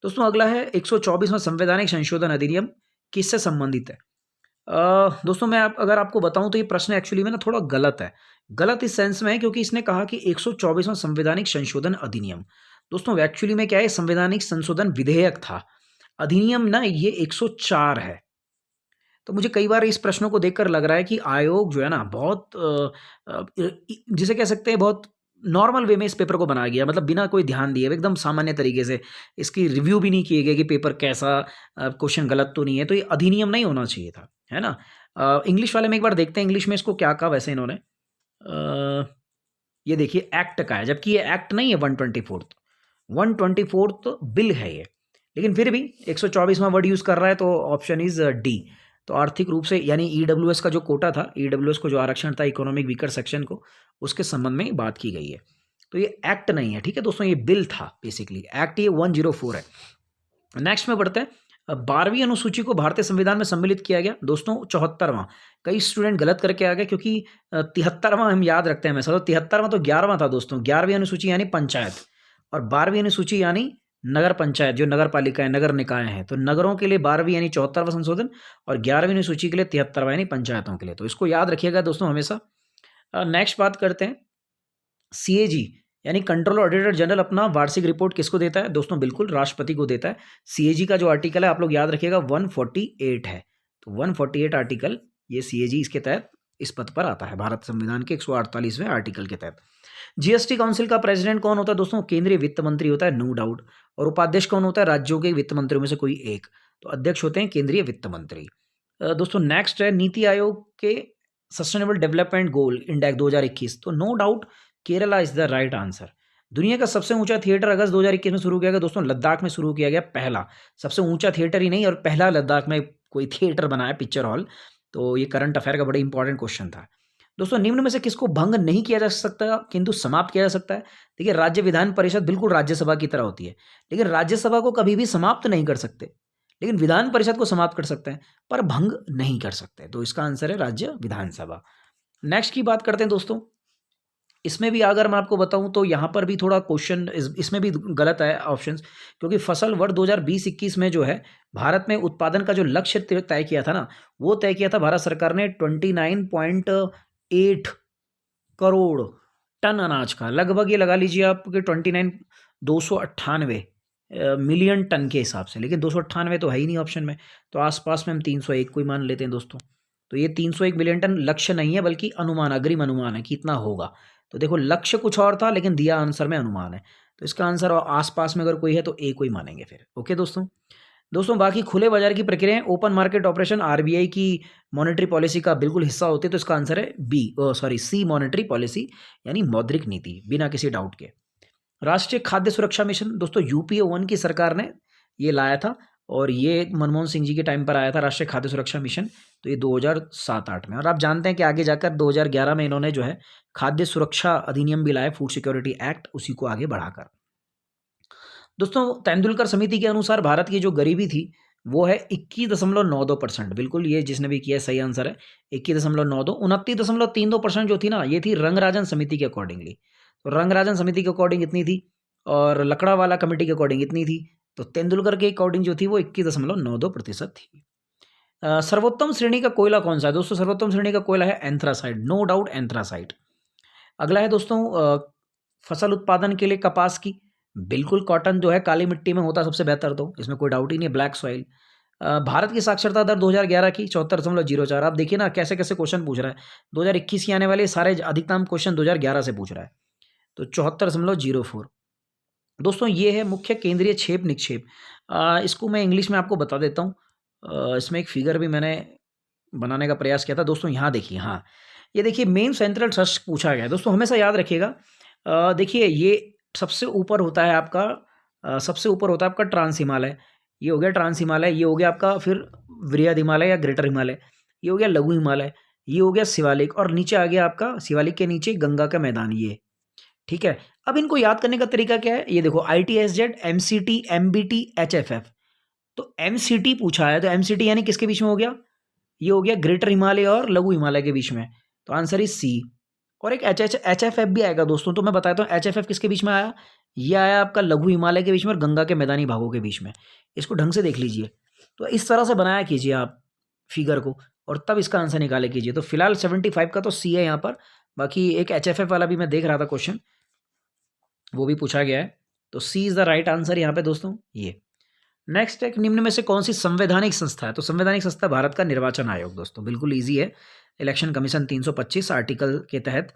A: दोस्तों अगला है 124वां संवैधानिक संशोधन अधिनियम किससे संबंधित है? दोस्तों मैं अगर आपको बताऊं तो ये प्रश्न एक्चुअली में ना थोड़ा गलत है। गलत इस सेंस में है क्योंकि इसने कहा कि 124वां संवैधानिक संशोधन अधिनियम, दोस्तों एक्चुअली में क्या है, संवैधानिक संशोधन विधेयक था। अधिनियम ना ये 104 है। तो मुझे कई बार इस प्रश्नों को देखकर लग रहा है कि आयोग जो है ना बहुत जिसे कह सकते हैं बहुत नॉर्मल वे में इस पेपर को बनाया गया, मतलब बिना कोई ध्यान दिए एकदम सामान्य तरीके से, इसकी रिव्यू भी नहीं किए गए कि पेपर कैसा, क्वेश्चन गलत तो नहीं है, तो ये अधिनियम नहीं होना चाहिए था, है ना। इंग्लिश वाले में एक बार देखते हैं इंग्लिश में इसको क्या कहा वैसे इन्होंने। ये देखिए एक्ट का है, जबकि ये एक्ट नहीं है 124th बिल है ये, लेकिन फिर भी 124वां वर्ड यूज़ कर रहा है, तो ऑप्शन इज डी। तो आर्थिक रूप से यानी ईडब्ल्यूएस का जो कोटा था, ईडब्ल्यूएस को जो आरक्षण था इकोनॉमिक वीकर सेक्शन को, उसके संबंध में बात की गई है। तो ये एक्ट नहीं है, ठीक है दोस्तों, ये बिल था बेसिकली, एक्ट ये 104 है। नेक्स्ट में बढ़ते हैं। 12वीं अनुसूची को भारतीय संविधान में सम्मिलित किया गया दोस्तों 74वां। कई स्टूडेंट गलत करके आ गए, क्योंकि 73वां हम याद रखते हैं हमेशा, तो 73वां तो 11वां था दोस्तों। 11वीं अनुसूची यानी पंचायत, और 12वीं अनुसूची यानी नगर पंचायत, जो नगर पालिकाएं, नगर निकाय हैं। तो नगरों के लिए 12वीं यानी 74वां संशोधन, और 11वीं अनुसूची के लिए 73वां यानी पंचायतों के लिए। तो इसको याद रखिएगा दोस्तों हमेशा। नेक्स्ट बात करते हैं। सीएजी यानी कंट्रोलर ऑडिटर जनरल अपना वार्षिक रिपोर्ट किसको देता है दोस्तों? बिल्कुल राष्ट्रपति को देता है। सीएजी का जो आर्टिकल है आप लोग याद रखिएगा 148 है, तो 148 आर्टिकल ये सीएजी इसके तहत इस पद पर आता है, भारत संविधान के 148वें आर्टिकल के तहत। जीएसटी काउंसिल का प्रेसिडेंट कौन होता है दोस्तों? केंद्रीय वित्त मंत्री होता है, नो डाउट। और उपाध्यक्ष कौन होता है? राज्यों के वित्त मंत्रियों में से कोई एक। तो अध्यक्ष होते हैं केंद्रीय वित्त मंत्री। दोस्तों नेक्स्ट है नीति आयोग के सस्टेनेबल डेवलपमेंट गोल इंडेक्स 2021। तो no doubt Kerala is the right answer. दुनिया का सबसे ऊंचा थिएटर अगस्त 2021 में शुरू किया गया दोस्तों, लद्दाख में शुरू किया गया, पहला। सबसे ऊंचा थिएटर ही नहीं, और पहला लद्दाख में कोई थिएटर बनाया, पिक्चर हॉल। तो ये करंट अफेयर का बड़ा इंपॉर्टेंट क्वेश्चन था दोस्तों। निम्न में से किसको भंग नहीं किया जा सकता किंतु समाप्त किया जा सकता है? देखिए राज्य विधान परिषद बिल्कुल राज्यसभा की तरह होती है, लेकिन राज्यसभा को कभी भी समाप्त नहीं कर सकते, लेकिन विधान परिषद को समाप्त कर सकते हैं, पर भंग नहीं कर सकते। तो इसका आंसर है राज्य विधानसभा। नेक्स्ट की बात करते हैं दोस्तों। इसमें भी अगर मैं आपको बताऊं तो यहाँ पर भी थोड़ा क्वेश्चन इसमें भी गलत है ऑप्शंस, क्योंकि फसल वर्ष 2020-21 में जो है भारत में उत्पादन का जो लक्ष्य तय किया था ना, वो तय किया था भारत सरकार ने 29.8 करोड़ टन अनाज का, लगभग ये लगा लीजिए आपके 298 मिलियन टन के हिसाब से, लेकिन 298 तो है ही नहीं ऑप्शन में, तो आसपास में हम 301 को ही मान लेते हैं दोस्तों। तो ये 301 मिलियन टन लक्ष्य नहीं है, बल्कि अनुमान, अग्रिम अनुमान है कि इतना होगा। तो देखो लक्ष्य कुछ और था, लेकिन दिया आंसर में अनुमान है, तो इसका आंसर आसपास में अगर कोई है तो ए को ही मानेंगे फिर। ओके दोस्तों बाकी खुले बाजार की प्रक्रियाएं, ओपन मार्केट ऑपरेशन आरबीआई की मॉनेटरी पॉलिसी का बिल्कुल हिस्सा होते हैं, तो इसका आंसर है सी मॉनेटरी पॉलिसी यानी मौद्रिक नीति, बिना किसी डाउट के। राष्ट्रीय खाद्य सुरक्षा मिशन दोस्तों यूपीए 1 की सरकार ने ये लाया था, और ये मनमोहन सिंह जी के टाइम पर आया था राष्ट्रीय खाद्य सुरक्षा मिशन, तो ये 2007-8 में। और आप जानते हैं कि आगे जाकर 2011 में इन्होंने जो है खाद्य सुरक्षा अधिनियम भी लाया, फूड सिक्योरिटी एक्ट, उसी को आगे बढ़ाकर। दोस्तों तेंदुलकर समिति के अनुसार भारत की जो गरीबी थी वो है 21.92%। बिल्कुल ये जिसने भी किया सही आंसर है 21.92। 29.32% जो थी ना, ये थी रंगराजन समिति के अकॉर्डिंगली। तो रंगराजन समिति के अकॉर्डिंग इतनी थी, और लकड़ावाला कमेटी के अकॉर्डिंग इतनी थी, तो तेंदुलकर के अकॉर्डिंग जो थी वो 21.92% थी। सर्वोत्तम श्रेणी का कोयला कौन सा है दोस्तों? सर्वोत्तम श्रेणी का कोयला है एंथ्रासाइट, नो डाउट एंथ्रासाइट। अगला है दोस्तों फसल उत्पादन के लिए कपास की, बिल्कुल कॉटन जो है काली मिट्टी में होता है सबसे बेहतर, तो इसमें कोई डाउट ही नहीं है, ब्लैक सॉइल। भारत की साक्षरता दर 2011 की 74.04। आप देखिए ना कैसे कैसे क्वेश्चन पूछ रहा है, 2021 की आने वाले सारे अधिकतम क्वेश्चन 2011 से पूछ रहा है, तो 74.04। दोस्तों ये है मुख्य केंद्रीय छेप निक्षेप। इसको मैं इंग्लिश में आपको बता देता हूँ। इसमें एक फिगर भी मैंने बनाने का प्रयास किया था दोस्तों, यहाँ देखिए, हाँ ये देखिए मेन सेंट्रल थ्रस्ट पूछा गया है दोस्तों, हमेशा याद रखिएगा। देखिए ये सबसे ऊपर होता है आपका ट्रांस हिमालय, ये हो गया ट्रांस हिमालय, ये हो गया आपका फिर वृहद हिमालय या ग्रेटर हिमालय, ये हो गया लघु हिमालय, ये हो गया शिवालिक, और नीचे आ गया आपका शिवालिक के नीचे गंगा का मैदान, ये ठीक है। अब इनको याद करने का तरीका क्या है? ये देखो ITSZ, MCT, MBT, HFF। तो MCT पूछा है, तो MCT यानी किसके बीच में हो गया? ये हो गया ग्रेटर हिमालय और लघु हिमालय के बीच में, तो आंसर इज सी। और एक HFF भी आएगा दोस्तों, तो मैं बताता हूँ HFF किसके बीच में आया। ये आया आपका लघु हिमालय के बीच में और गंगा के मैदानी भागों के बीच में। इसको ढंग से देख लीजिए, तो इस तरह से बनाया कीजिए आप फिगर को, और तब इसका आंसर निकाले कीजिए। तो फिलहाल 75 का तो सी है यहाँ पर, बाकी एक HFF वाला भी मैं देख रहा था क्वेश्चन, वो भी पूछा गया है, तो सी इज द राइट आंसर यहाँ पे दोस्तों। ये नेक्स्ट है, निम्न में से कौन सी संवैधानिक संस्था है? तो संवैधानिक संस्था भारत का निर्वाचन आयोग दोस्तों, बिल्कुल इजी है। इलेक्शन कमीशन 325 आर्टिकल के तहत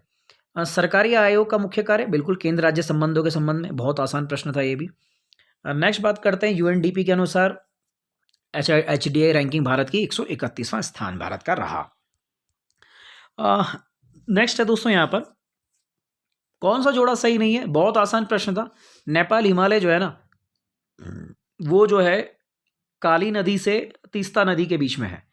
A: सरकारी आयोग का मुख्य कार्य बिल्कुल केंद्र राज्य संबंधों के संबंध में, बहुत आसान प्रश्न था ये भी। नेक्स्ट बात करते हैं यूएनडीपी के अनुसार एचडीआई रैंकिंग भारत की 131वां स्थान भारत का रहा। नेक्स्ट है दोस्तों यहाँ पर कौन सा जोड़ा सही नहीं है, बहुत आसान प्रश्न था। नेपाल हिमालय जो है ना वो जो है काली नदी से तीस्ता नदी के बीच में है।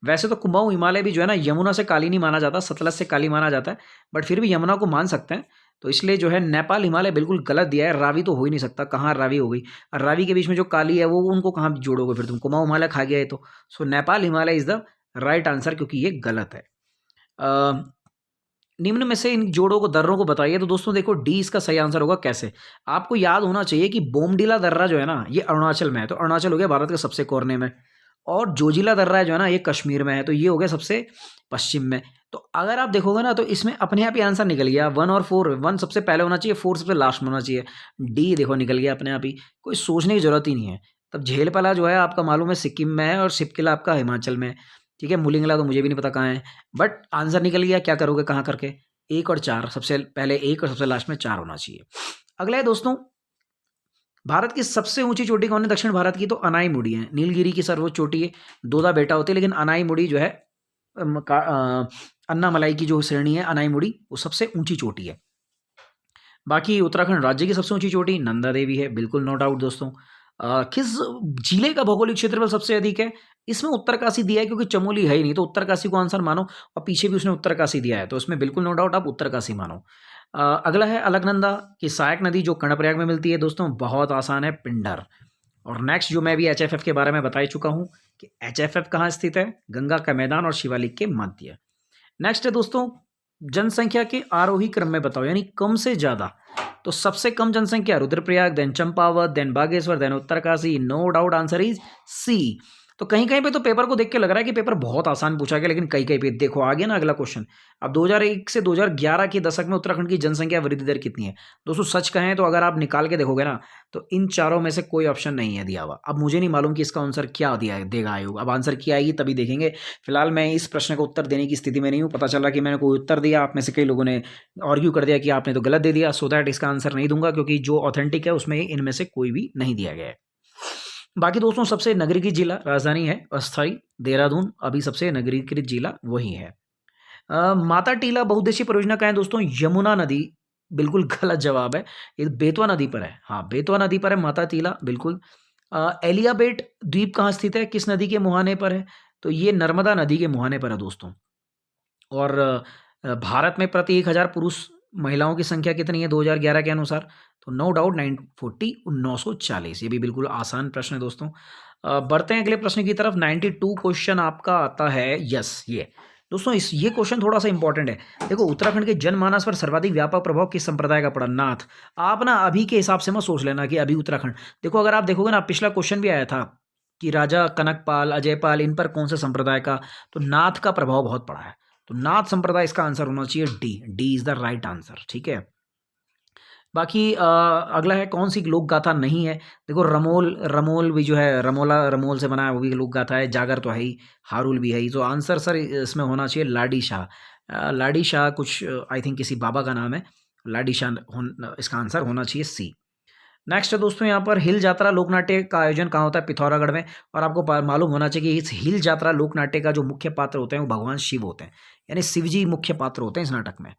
A: वैसे तो कुमाऊं हिमालय भी जो है ना यमुना से काली नहीं माना जाता, सतलज से काली माना जाता है, बट फिर भी यमुना को मान सकते हैं। तो इसलिए जो है नेपाल हिमालय बिल्कुल गलत दिया है। रावी तो हो ही नहीं सकता, कहाँ रावी हो गई, और रावी के बीच में जो काली है वो उनको कहाँ जोड़ोगे फिर तुम, कुमाऊं हिमालय खा गया है तो। So Nepal Himalaya is the right answer, क्योंकि ये गलत है। निम्न में से इन जोड़ों को दर्रों को बताइए। तो दोस्तों देखो डी इसका सही आंसर होगा। कैसे, आपको याद होना चाहिए कि बोमडीला दर्रा जो है ना ये अरुणाचल में है, तो अरुणाचल हो गया भारत के सबसे कोने में, और जोजिला दर्रा जो है ना ये कश्मीर में है, तो ये हो गया सबसे पश्चिम में। तो अगर आप देखोगे ना तो इसमें अपने आप ही आंसर निकल गया। 1 और 4, 1 सबसे पहले होना चाहिए, 4 सबसे लास्ट में होना चाहिए। डी देखो निकल गया अपने आप ही, कोई सोचने की जरूरत ही नहीं है। तब झेलपला जो है आपका मालूम है सिक्किम में है, और सिपकिला आपका हिमाचल में, ठीक है। मुलिंगला तो मुझे भी नहीं पता कहाँ है, बट आंसर निकल गया। क्या करोगे कहाँ करके, 1 और 4, सबसे पहले 1 और सबसे लास्ट में 4 होना चाहिए। अगला है दोस्तों, भारत की सबसे ऊंची चोटी कौन है दक्षिण भारत की, तो अनाईमुड़ी है। नीलगिरी की सर्वोच्च चोटी है, दोदा बेटा होते हैं, लेकिन अनाईमुड़ी जो है अन्नामलाई की जो श्रेणी है अनाईमुड़ी, वो सबसे ऊंची चोटी है। बाकी उत्तराखंड राज्य की सबसे ऊंची चोटी नंदा देवी है, बिल्कुल नो डाउट दोस्तों। किस जिले का भौगोलिक क्षेत्रफल सबसे अधिक है, इसमें उत्तरकाशी दिया है, क्योंकि चमोली है ही नहीं, तो उत्तरकाशी को आंसर मानो, और पीछे भी उसने उत्तरकाशी दिया है, तो उसमें बिल्कुल नो डाउट आप उत्तरकाशी मानो। अगला है अलकनंदा की सहायक नदी जो कर्णप्रयाग में मिलती है दोस्तों, बहुत आसान है, पिंडर। और नेक्स्ट जो मैं भी एचएफएफ के बारे में बता ही चुका हूँ कि एचएफएफ कहाँ स्थित है, गंगा का मैदान और शिवालिक के मध्य। नेक्स्ट है दोस्तों, जनसंख्या के आरोही क्रम में बताओ, यानी कम से ज्यादा। तो सबसे कम जनसंख्या Rudraprayag, then Champawat, then Bageshwar, then Uttarkashi. No doubt answer is C. तो कहीं कहीं पे तो पेपर को देख के लग रहा है कि पेपर बहुत आसान पूछा गया, लेकिन कहीं कहीं पे देखो आ गया ना अगला क्वेश्चन। अब 2001 से 2011 के दशक में उत्तराखंड की जनसंख्या वृद्धि दर कितनी है दोस्तों। सच कहें तो अगर आप निकाल के देखोगे ना तो इन चारों में से कोई ऑप्शन नहीं है दिया हुआ। अब मुझे नहीं मालूम कि इसका आंसर क्या दिया देगा आयोग, अब आंसर क्या आएगी तभी देखेंगे। फिलहाल मैं इस प्रश्न का उत्तर देने की स्थिति में नहीं हूँ। पता चला कि मैंने कोई उत्तर दिया, आप में से कई लोगों ने आर्ग्यू कर दिया कि आपने तो गलत दे दिया, सो दैट इसका आंसर नहीं दूंगा, क्योंकि जो ऑथेंटिक है उसमें इनमें से कोई भी नहीं दिया गया है। बाकी दोस्तों सबसे नगरीकृत जिला राजधानी है अस्थाई देहरादून, अभी सबसे नगरीकृत जिला वही है। माता टीला बहुउद्देशीय परियोजना कहाँ है दोस्तों, यमुना नदी, बिल्कुल गलत जवाब है, ये बेतवा नदी पर है। हाँ बेतवा नदी पर है माता टीला, बिल्कुल। एलियाबेट द्वीप कहाँ स्थित है, किस नदी के मुहाने पर है, तो ये नर्मदा नदी के मुहाने पर है दोस्तों। और भारत में प्रति 1000 पुरुष महिलाओं की संख्या कितनी है 2011 के अनुसार, तो नो डाउट 940, ये भी बिल्कुल आसान प्रश्न है दोस्तों। बढ़ते हैं अगले प्रश्न की तरफ। 92 क्वेश्चन आपका आता है, यस ये दोस्तों ये क्वेश्चन थोड़ा सा इंपॉर्टेंट है। देखो उत्तराखंड के जनमानस पर सर्वाधिक व्यापक प्रभाव किस संप्रदाय का पड़ा, नाथ। आप ना अभी के हिसाब से मत सोच लेना कि अभी उत्तराखंड, देखो अगर आप देखोगे ना पिछला क्वेश्चन भी आया था कि राजा कनकपाल, अजयपाल, इन पर कौन से संप्रदाय का, तो नाथ का प्रभाव बहुत पड़ा है, तो नाथ संप्रदाय इसका आंसर होना चाहिए D is the right answer, ठीक है। बाकी अगला है कौन सी लोक गाथा नहीं है, देखो रमोल भी जो है रमोल से बना है, वो भी लोक गाथा है। जागर तो है ही, हारुल भी है ही, तो आंसर सर इसमें होना चाहिए लाडी शाह। लाडी शाह कुछ आई थिंक किसी बाबा का नाम है, लाडी शाह इसका आंसर होना चाहिए सी। नेक्स्ट है दोस्तों यहाँ पर हिल यात्रा लोकनाट्य का आयोजन कहाँ होता है, पिथौरागढ़ में। और आपको मालूम होना चाहिए कि इस हिल यात्रा लोकनाट्य का जो मुख्य पात्र होते हैं वो भगवान शिव होते हैं, यानी शिव जी मुख्य पात्र होते हैं इस नाटक में।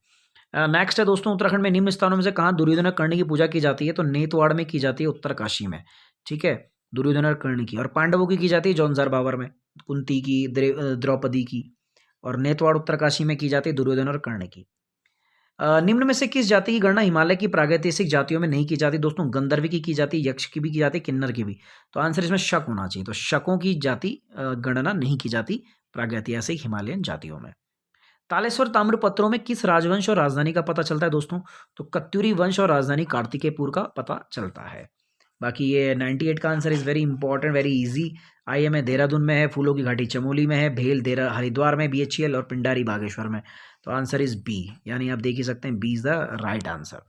A: नेक्स्ट है दोस्तों, उत्तराखंड में निम्न स्थानों में से कहाँ दुर्योधन कर्ण की पूजा की जाती है, तो नेतवाड़ में की जाती है, उत्तरकाशी में, ठीक है। दुर्योधन कर्ण की, और पांडवों की जाती है जौनसार बावर में, कुंती की, द्रौपदी की। और नेतवाड़ उत्तरकाशी में की जाती है दुर्योधन और कर्ण की। निम्न में से किस जाति की गणना हिमालय की प्रागैतिहासिक जातियों में नहीं की जाती दोस्तों, गंधर्व की जाती, यक्ष की भी की जाती, किन्नर की भी। तो आंसर इसमें शक होना चाहिए, तो शकों की जाति गणना नहीं की जाती प्रागैतिहासिक हिमालयन जातियों में। तालेश्वर ताम्रपत्रों में किस राजवंश और राजधानी का पता चलता है दोस्तों, तो कत्यूरी वंश और राजधानी कार्तिकेयपुर का पता चलता है। बाकी ये 98 का answer is very important, very easy. IIM Dehradun में है, फूलों की घाटी चमोली में है, भेल हरिद्वार में BHEL, और पिंडारी बागेश्वर में। तो आंसर इज बी, यानी आप देख ही सकते हैं B is the right answer.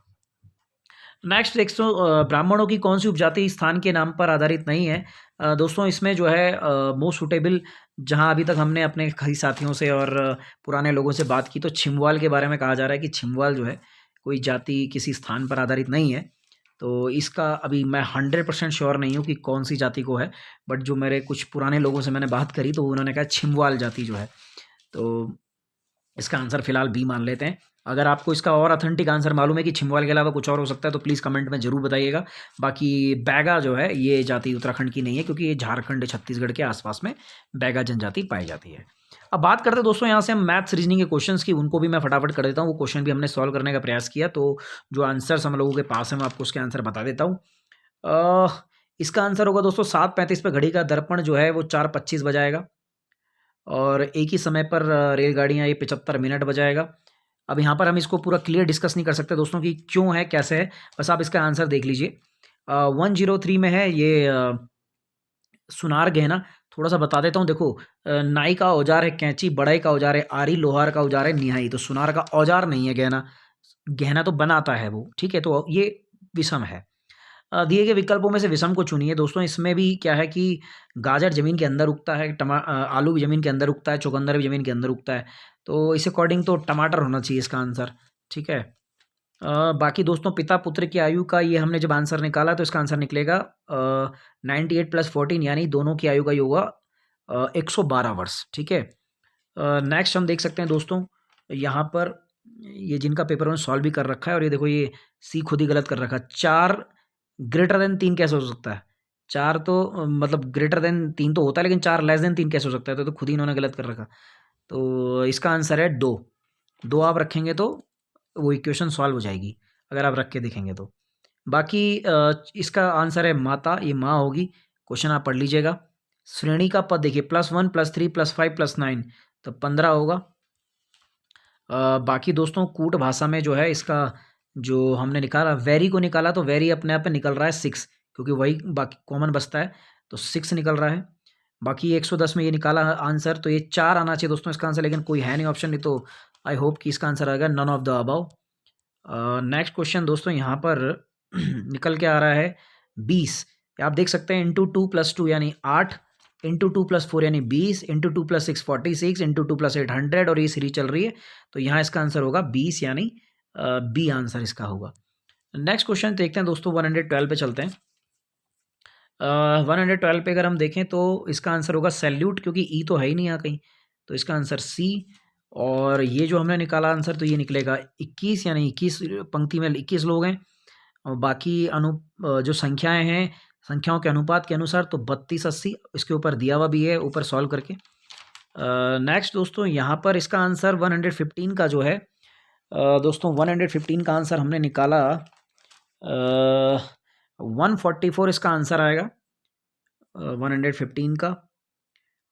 A: Next देखो, ब्राह्मणों की कौन सी उपजाति स्थान के नाम पर आधारित नहीं है दोस्तों, इसमें जो है मोस्ट सुटेबल जहाँ अभी तक हमने अपने कई साथियों से और पुराने लोगों से बात की, तो छिमवाल के बारे में कहा जा रहा है कि छिमवाल जो है कोई जाति किसी स्थान पर आधारित नहीं है। तो इसका अभी मैं 100% श्योर नहीं हूँ कि कौन सी जाति को है, बट जो मेरे कुछ पुराने लोगों से मैंने बात करी तो उन्होंने कहा छिमवाल जाति जो है। तो इसका आंसर फिलहाल बी मान लेते हैं। अगर आपको इसका और ऑथेंटिक आंसर मालूम है कि छिमवाल के अलावा कुछ और हो सकता है तो प्लीज़ कमेंट में ज़रूर बताइएगा। बाकी बैगा जो है ये जाति उत्तराखंड की नहीं है, क्योंकि ये झारखंड छत्तीसगढ़ के आसपास में बैगा जनजाति पाई जाती है। अब बात करते हैं दोस्तों यहाँ से हम मैथ्स रीजनिंग के क्वेश्चंस की, उनको भी मैं फटाफट कर देता हूँ। वो क्वेश्चन भी हमने सॉल्व करने का प्रयास किया, तो जो आंसर्स हम लोगों के पास है मैं आपको उसके आंसर बता देता हूँ। इसका आंसर होगा दोस्तों 7:35 पे घड़ी का दर्पण जो है वो 4:25 बजाएगा, और एक ही समय पर रेलगाड़ियाँ ये 75 मिनट बजाएगा। अब यहाँ पर हम इसको पूरा क्लियर डिस्कस नहीं कर सकते दोस्तों कि क्यों है, कैसे है, बस आप इसका आंसर देख लीजिए। 103 में है ये सुनार गहना। थोड़ा सा बता देता हूँ, देखो नाई का औजार है कैंची, बढ़ई का औजार है आरी, लोहार का औजार है निहाई। तो सुनार का औजार नहीं है गहना, गहना तो बनाता है वो, ठीक है। तो ये विषम है। दिए गए विकल्पों में से विषम को चुनिए दोस्तों। इसमें भी क्या है कि गाजर ज़मीन के अंदर उगता है, आलू भी ज़मीन के अंदर उगता है, चुकंदर भी ज़मीन के अंदर उगता है। तो इस अकॉर्डिंग तो टमाटर होना चाहिए इसका आंसर, ठीक है। बाकी दोस्तों पिता पुत्र की आयु का ये हमने जब आंसर निकाला तो इसका आंसर निकलेगा 98 + 14, यानी दोनों की आयु का ये होगा 112 वर्ष, ठीक है। नेक्स्ट हम देख सकते हैं दोस्तों, यहाँ पर ये जिनका पेपर उन्होंने सॉल्व भी कर रखा है, और ये देखो ये सी खुद ही गलत कर रखा है। 4 ग्रेटर देन 3 कैसे हो सकता है? 4 तो मतलब ग्रेटर देन 3 तो होता है, लेकिन 4 लेस देन 3 कैसे हो सकता है? तो खुद ही इन्होंने गलत कर रखा। तो इसका आंसर है 2। 2 आप रखेंगे तो वो इक्वेशन सॉल्व हो जाएगी, अगर आप रख के देखेंगे तो। बाकी इसका आंसर है माता, ये माँ होगी। क्वेश्चन आप पढ़ लीजिएगा। श्रेणी का पद देखिए, +1 +3 +5 +9, तो 15 होगा। बाकी दोस्तों कूट भाषा में जो है इसका जो हमने निकाला वेरी को निकाला, तो वेरी अपने आप में निकल रहा है 6, क्योंकि वही बाकी कॉमन बचता है, तो 6 निकल रहा है। बाकी 110 में ये निकाला आंसर, तो ये 4 आना चाहिए दोस्तों इसका आंसर, लेकिन कोई है नहीं ऑप्शन, नहीं तो आई होप कि इसका आंसर आएगा none of the above. Next question दोस्तों यहाँ पर निकल के आ रहा है 20। आप देख सकते हैं इंटू 2 + 2 यानी 8, इंटू 2 + 4 यानी 20, इंटू 2 + 6 46, इंटू 2 + 8 100, और ये सीरीज चल रही है। तो यहाँ इसका आंसर होगा 20, यानी बी आंसर इसका होगा। नेक्स्ट क्वेश्चन देखते हैं दोस्तों, 112 पे चलते हैं। 112 पे अगर हम देखें तो इसका आंसर होगा सैल्यूट, क्योंकि ई तो है ही नहीं यहाँ कहीं, तो इसका आंसर सी। और ये जो हमने निकाला आंसर, तो ये निकलेगा 21, यानी 21 पंक्ति में 21 लोग हैं, और बाकी जो संख्याएं हैं संख्याओं के अनुपात के अनुसार तो 32 80 इसके ऊपर दिया हुआ भी है ऊपर सॉल्व करके। नेक्स्ट दोस्तों यहाँ पर इसका आंसर 115 का जो है दोस्तों 115 का आंसर हमने निकाला 144 इसका आंसर आएगा 115 का।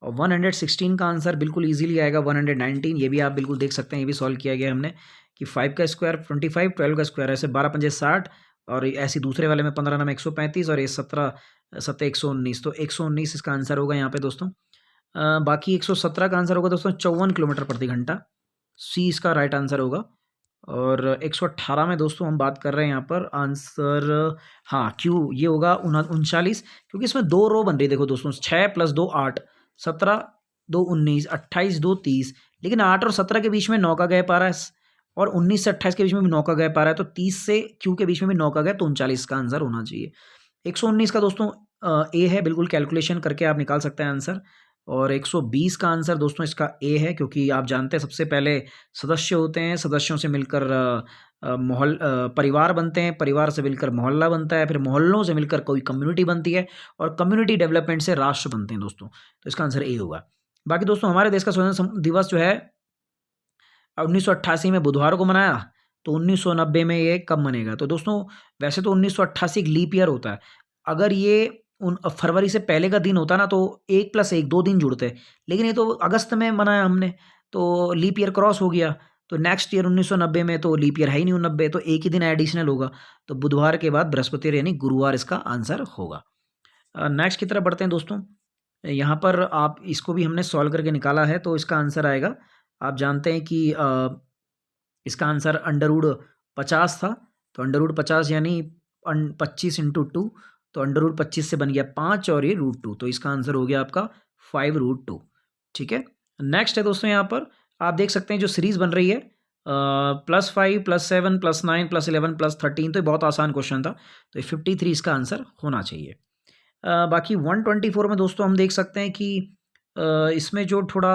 A: और 116 का आंसर बिल्कुल इजीली आएगा 119। ये भी आप बिल्कुल देख सकते हैं, ये भी सॉल्व किया गया हमने कि 5 का स्क्वायर 25, 12 का स्क्वायर ऐसे 12 पंजे 60, और ऐसे दूसरे वाले में 15 नाम 135, और ये 17 7 119, तो 119 इसका आंसर होगा यहाँ पे दोस्तों। बाकी 117 का आंसर होगा दोस्तों 54 किलोमीटर प्रति घंटा, सी इसका राइट आंसर होगा। और 118 में दोस्तों हम बात कर रहे हैं यहाँ पर आंसर, हाँ क्यू ये होगा 39, क्योंकि इसमें 2 रो बन रही है। देखो दोस्तों 6 + 2 8, 17 2 19, 28 2 30, लेकिन 8 और 17 के बीच में 9 का गैप आ रहा है, और 19 से 28 के बीच में भी 9 का गैप आ रहा है, तो 30 से क्यू के बीच में भी 9 का गैप, तो 39 का आंसर होना चाहिए। 119 का दोस्तों ए है, बिल्कुल कैलकुलेशन करके आप निकाल सकते हैं आंसर। और 120 का आंसर दोस्तों इसका ए है, क्योंकि आप जानते हैं सबसे पहले सदस्य होते हैं, सदस्यों से मिलकर परिवार बनते हैं, परिवार से मिलकर मोहल्ला बनता है, फिर मोहल्लों से मिलकर कोई कम्युनिटी बनती है, और कम्युनिटी डेवलपमेंट से राष्ट्र बनते हैं दोस्तों। तो इसका आंसर ए होगा। बाकी दोस्तों हमारे देश का स्वतंत्रता दिवस जो है 1988 में बुधवार को मनाया, तो 1990 में ये कब मनेगा? तो दोस्तों वैसे तो 1988 एक लीप ईयर होता है। अगर ये फरवरी से पहले का दिन होता ना, तो 1 + 1 2 दिन जुड़ते, लेकिन ये तो अगस्त में मनाया हमने, तो लीप ईयर क्रॉस हो गया। तो नेक्स्ट ईयर 1990 में तो लीप ईयर है ही नहीं 90, तो एक ही दिन एडिशनल होगा, तो बुधवार के बाद बृहस्पति यानी गुरुवार इसका आंसर होगा। नेक्स्ट की तरफ बढ़ते हैं दोस्तों। यहाँ पर आप इसको भी हमने सॉल्व करके निकाला है, तो इसका आंसर आएगा, आप जानते हैं कि इसका आंसर √50 था, तो √50 यानी 25 × 2, तो √25 से बन गया 5, और ये √2, तो इसका आंसर हो गया आपका 5 √2। ठीक है। नेक्स्ट है दोस्तों, यहाँ पर आप देख सकते हैं जो सीरीज बन रही है +5 +7 +9 +11 +13, तो ये बहुत आसान क्वेश्चन था, तो ये 53 इसका आंसर होना चाहिए। बाकी 124 में दोस्तों हम देख सकते हैं कि इसमें जो थोड़ा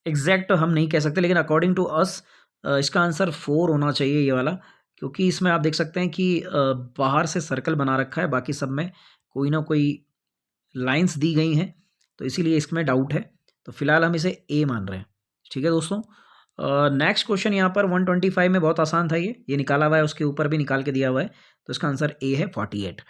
A: एग्जैक्ट हम नहीं कह सकते, लेकिन अकॉर्डिंग टू अस इसका आंसर 4 होना चाहिए ये वाला, क्योंकि इसमें आप देख सकते हैं कि बाहर से सर्कल बना रखा है, बाकी सब में कोई ना कोई लाइंस दी गई हैं, तो इसीलिए इसमें डाउट है। तो फिलहाल हम इसे ए मान रहे हैं। ठीक है दोस्तों। नेक्स्ट क्वेश्चन यहाँ पर 125 में बहुत आसान था, ये निकाला हुआ है, उसके ऊपर भी निकाल के दिया हुआ है, तो इसका आंसर ए है 48।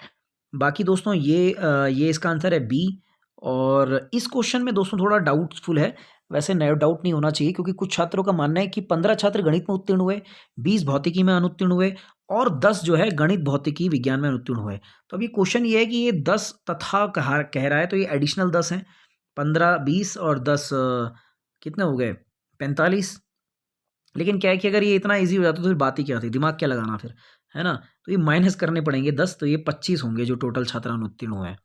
A: बाकी दोस्तों ये इसका आंसर है बी। और इस क्वेश्चन में दोस्तों थोड़ा डाउटफुल है, वैसे नो डाउट नहीं होना चाहिए, क्योंकि कुछ छात्रों का मानना है कि 15 छात्र गणित में उत्तीर्ण हुए, 20 भौतिकी में अनुत्तीर्ण हुए और 10 जो है गणित भौतिकी विज्ञान में अनुत्तीर्ण हुए। तो अभी क्वेश्चन ये है कि ये 10 तथा कह रहा है, तो ये एडिशनल 10 हैं, 15 20 और 10 कितने हो गए 45। लेकिन क्या है कि अगर ये इतना ईजी हो जाता तो फिर बात ही क्या थी, दिमाग क्या लगाना फिर, है ना। तो ये माइनस करने पड़ेंगे 10, तो ये 25 होंगे जो टोटल छात्र अनुत्तीर्ण हुए हैं।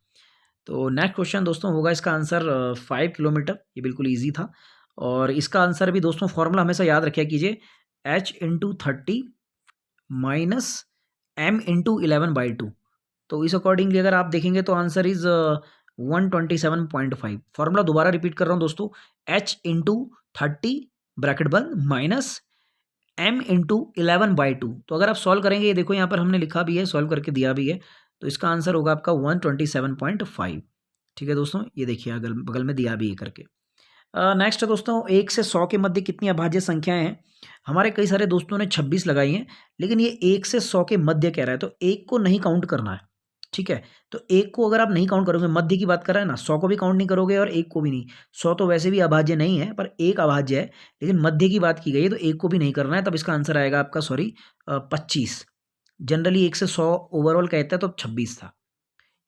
A: तो नेक्स्ट क्वेश्चन दोस्तों होगा इसका आंसर 5 किलोमीटर, ये बिल्कुल ईजी था। और इसका आंसर भी दोस्तों फॉर्मूला हमेशा याद रखा कीजिए, h/30 माइनस m/11/2। तो इस अकॉर्डिंगली अगर आप देखेंगे तो आंसर इज 127.5। फॉर्मूला दोबारा रिपीट कर रहा हूँ दोस्तों, h/30 ब्रैकेट बंद माइनस m/11/2। तो अगर आप सॉल्व करेंगे, ये देखो यहाँ पर हमने लिखा भी है, सॉल्व करके दिया भी है, तो इसका आंसर होगा आपका 127.5। ठीक है दोस्तों, ये देखिए अगल बगल में दिया भी है करके। नेक्स्ट है दोस्तों, 1 से 100 के मध्य कितनी अभाज्य संख्याएं हैं। हमारे कई सारे दोस्तों ने 26 लगाई हैं, लेकिन ये 1 से 100 के मध्य कह रहा है, तो 1 को नहीं काउंट करना है। ठीक है, तो 1 को अगर आप नहीं काउंट करोगे, मध्य की बात कर रहा है ना, 100 को भी काउंट नहीं करोगे और 1 को भी नहीं। 100 तो वैसे भी अभाज्य नहीं है, पर 1 अभाज्य है, लेकिन मध्य की बात की गई है, तो 1 को भी नहीं करना है, तब इसका आंसर आएगा आपका 25। जनरली 1 से 100 ओवरऑल कहता है, तो 26 था।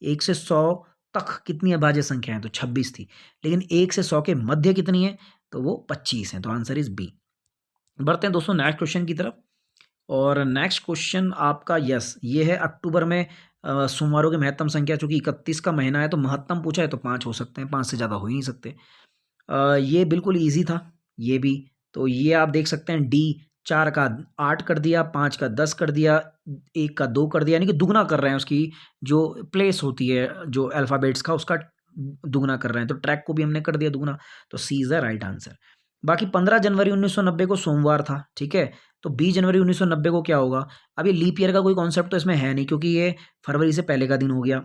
A: 1 से 100 तक कितनी अभाज्य संख्या है, तो 26 थी, लेकिन 1 से 100 के मध्य कितनी है, तो वो 25 है, तो आंसर इज बी। बढ़ते हैं दोस्तों नेक्स्ट क्वेश्चन की तरफ। और नेक्स्ट क्वेश्चन आपका ये है अक्टूबर में सोमवारों की महत्तम संख्या, चूंकि 31 का महीना है तो महत्तम पूछा है, तो 5 हो सकते हैं, 5 से ज़्यादा हो ही नहीं सकते। ये बिल्कुल ईजी था ये भी। तो ये आप देख सकते हैं डी, 4 का 8 कर दिया, 5 का 10 कर दिया, 1 का 2 कर दिया, यानी कि दुगना कर रहे हैं उसकी जो प्लेस होती है जो अल्फ़ाबेट्स का, उसका दुगना कर रहे हैं, तो ट्रैक को भी हमने कर दिया दुगना, तो सी इज़ द राइट आंसर। बाकी 15 जनवरी 1990 को सोमवार था, ठीक है, तो 20 जनवरी 1990 को क्या होगा। अब ये लीप ईयर का कोई कॉन्सेप्ट तो इसमें है नहीं, क्योंकि ये फरवरी से पहले का दिन हो गया।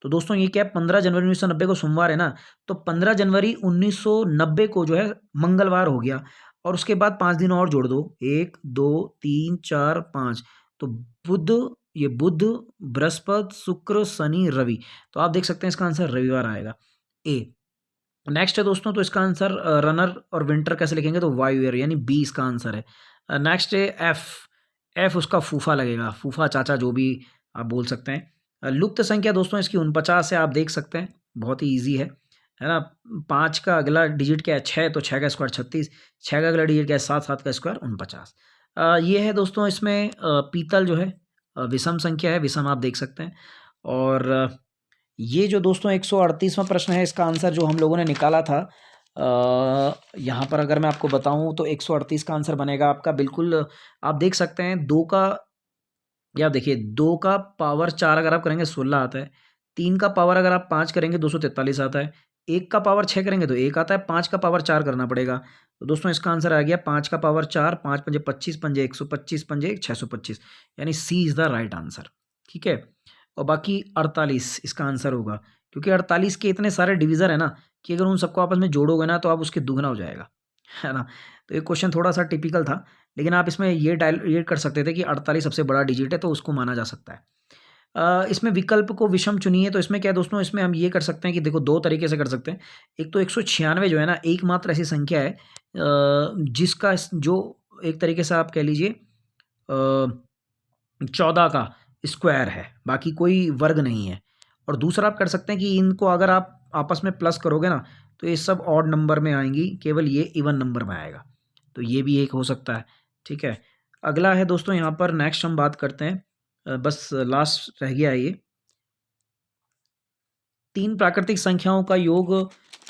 A: तो दोस्तों ये क्या है, 15 जनवरी 1990 को सोमवार है ना, तो 15 जनवरी 1990 को जो है मंगलवार हो गया, और उसके बाद 5 दिन और जोड़ दो, 1 2 3 4 5, तो बुध, ये बुध बृहस्पति शुक्र शनि रवि, तो आप देख सकते हैं इसका आंसर रविवार आएगा, ए। नेक्स्ट है दोस्तों, तो इसका आंसर रनर और विंटर कैसे लिखेंगे, तो वायु ईयर, यानी बी इसका आंसर है। नेक्स्ट है एफ, एफ उसका फूफा लगेगा, फूफा चाचा जो भी आप बोल सकते हैं। लुप्त संख्या दोस्तों इसकी 49 है, आप देख सकते हैं, बहुत ही ईजी है ना। 5 का अगला डिजिट क्या है, 6, तो 6 का स्क्वायर 36, 6 का अगला डिजिट क्या है 7, 7 का स्क्वायर 49। ये है दोस्तों इसमें पीतल जो है विषम संख्या है, विषम आप देख सकते हैं। और ये जो दोस्तों 138वां प्रश्न है, इसका आंसर जो हम लोगों ने निकाला था, यहाँ पर अगर मैं आपको बताऊँ तो 138 का आंसर बनेगा आपका, बिल्कुल आप देख सकते हैं 2 का, या देखिए 2 का पावर 4 अगर आप करेंगे 16 आता है, 3 का पावर अगर आप 5 करेंगे 243 आता है, 1 का पावर 6 करेंगे तो 1 आता है, 5 का पावर 4 करना पड़ेगा। तो दोस्तों इसका आंसर आ गया 5 का पावर 4, 5 पंजे 25, पंजे 125, पंजे 1 625, यानी सी इज़ द राइट आंसर। ठीक है, और बाकी 48 इसका आंसर होगा, क्योंकि 48 के इतने सारे डिविज़र है ना, कि अगर उन सबको आपस में जोड़ोगे ना तो आप उसके दुगना हो जाएगा, है ना। तो ये क्वेश्चन थोड़ा सा टिपिकल था, लेकिन आप इसमें ये कर सकते थे कि 48 सबसे बड़ा डिजिट है, तो उसको माना जा सकता है। इसमें विकल्प को विषम चुनिए, तो इसमें क्या है दोस्तों, इसमें हम ये कर सकते हैं कि देखो 2 तरीके से कर सकते हैं। एक तो 196 जो है ना, एकमात्र ऐसी संख्या है जिसका जो एक तरीके से आप कह लीजिए 14 का स्क्वायर है, बाकी कोई वर्ग नहीं है। और दूसरा आप कर सकते हैं कि इनको अगर आप आपस में प्लस करोगे ना, तो ये सब ऑड नंबर में आएंगी, केवल ये इवन नंबर में आएगा, तो ये भी एक हो सकता है। ठीक है, अगला है दोस्तों, यहाँ पर नेक्स्ट हम बात करते हैं, बस लास्ट रह गया ये, 3 प्राकृतिक संख्याओं का योग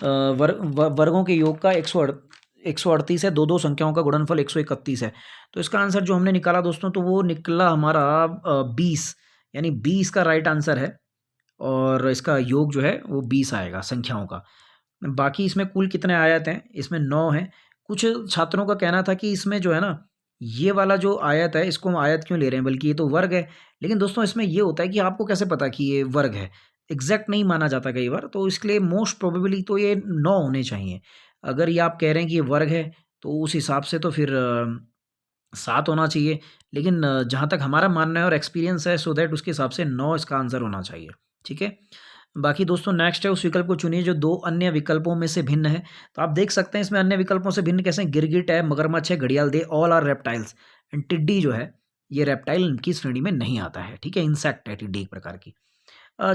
A: वर्गों के योग का 138 है, दो संख्याओं का गुणनफल 131 है। तो इसका आंसर जो हमने निकाला दोस्तों, तो वो निकला हमारा 20, यानी 20 का राइट आंसर है। और इसका योग जो है वो 20 आएगा संख्याओं का। बाकी इसमें कुल कितने आयत हैं, इसमें 9 हैं। कुछ छात्रों का कहना था कि इसमें जो है ना, ये वाला जो आयत है इसको हम आयत क्यों ले रहे हैं, बल्कि ये तो वर्ग है। लेकिन दोस्तों इसमें ये होता है कि आपको कैसे पता कि ये वर्ग है, एग्जैक्ट नहीं माना जाता कई बार, तो इसके लिए मोस्ट प्रोबेबली तो ये 9 होने चाहिए। अगर ये आप कह रहे हैं कि ये वर्ग है तो उस हिसाब से तो फिर 7 होना चाहिए। लेकिन जहाँ तक हमारा मानना है और एक्सपीरियंस है, सो दैट उसके हिसाब से 9 इसका आंसर होना चाहिए। ठीक है। बाकी दोस्तों नेक्स्ट है, उस विकल्प को चुनिए जो 2 अन्य विकल्पों में से भिन्न है। तो आप देख सकते हैं इसमें अन्य विकल्पों से भिन्न कैसे, गिरगिट है, मगरमच्छ है, घड़ियाल, they all are reptiles. And टिड्डी जो है ये रेप्टाइल की श्रेणी में नहीं आता है। ठीक है, इंसेक्ट है टिड्डी एक प्रकार की।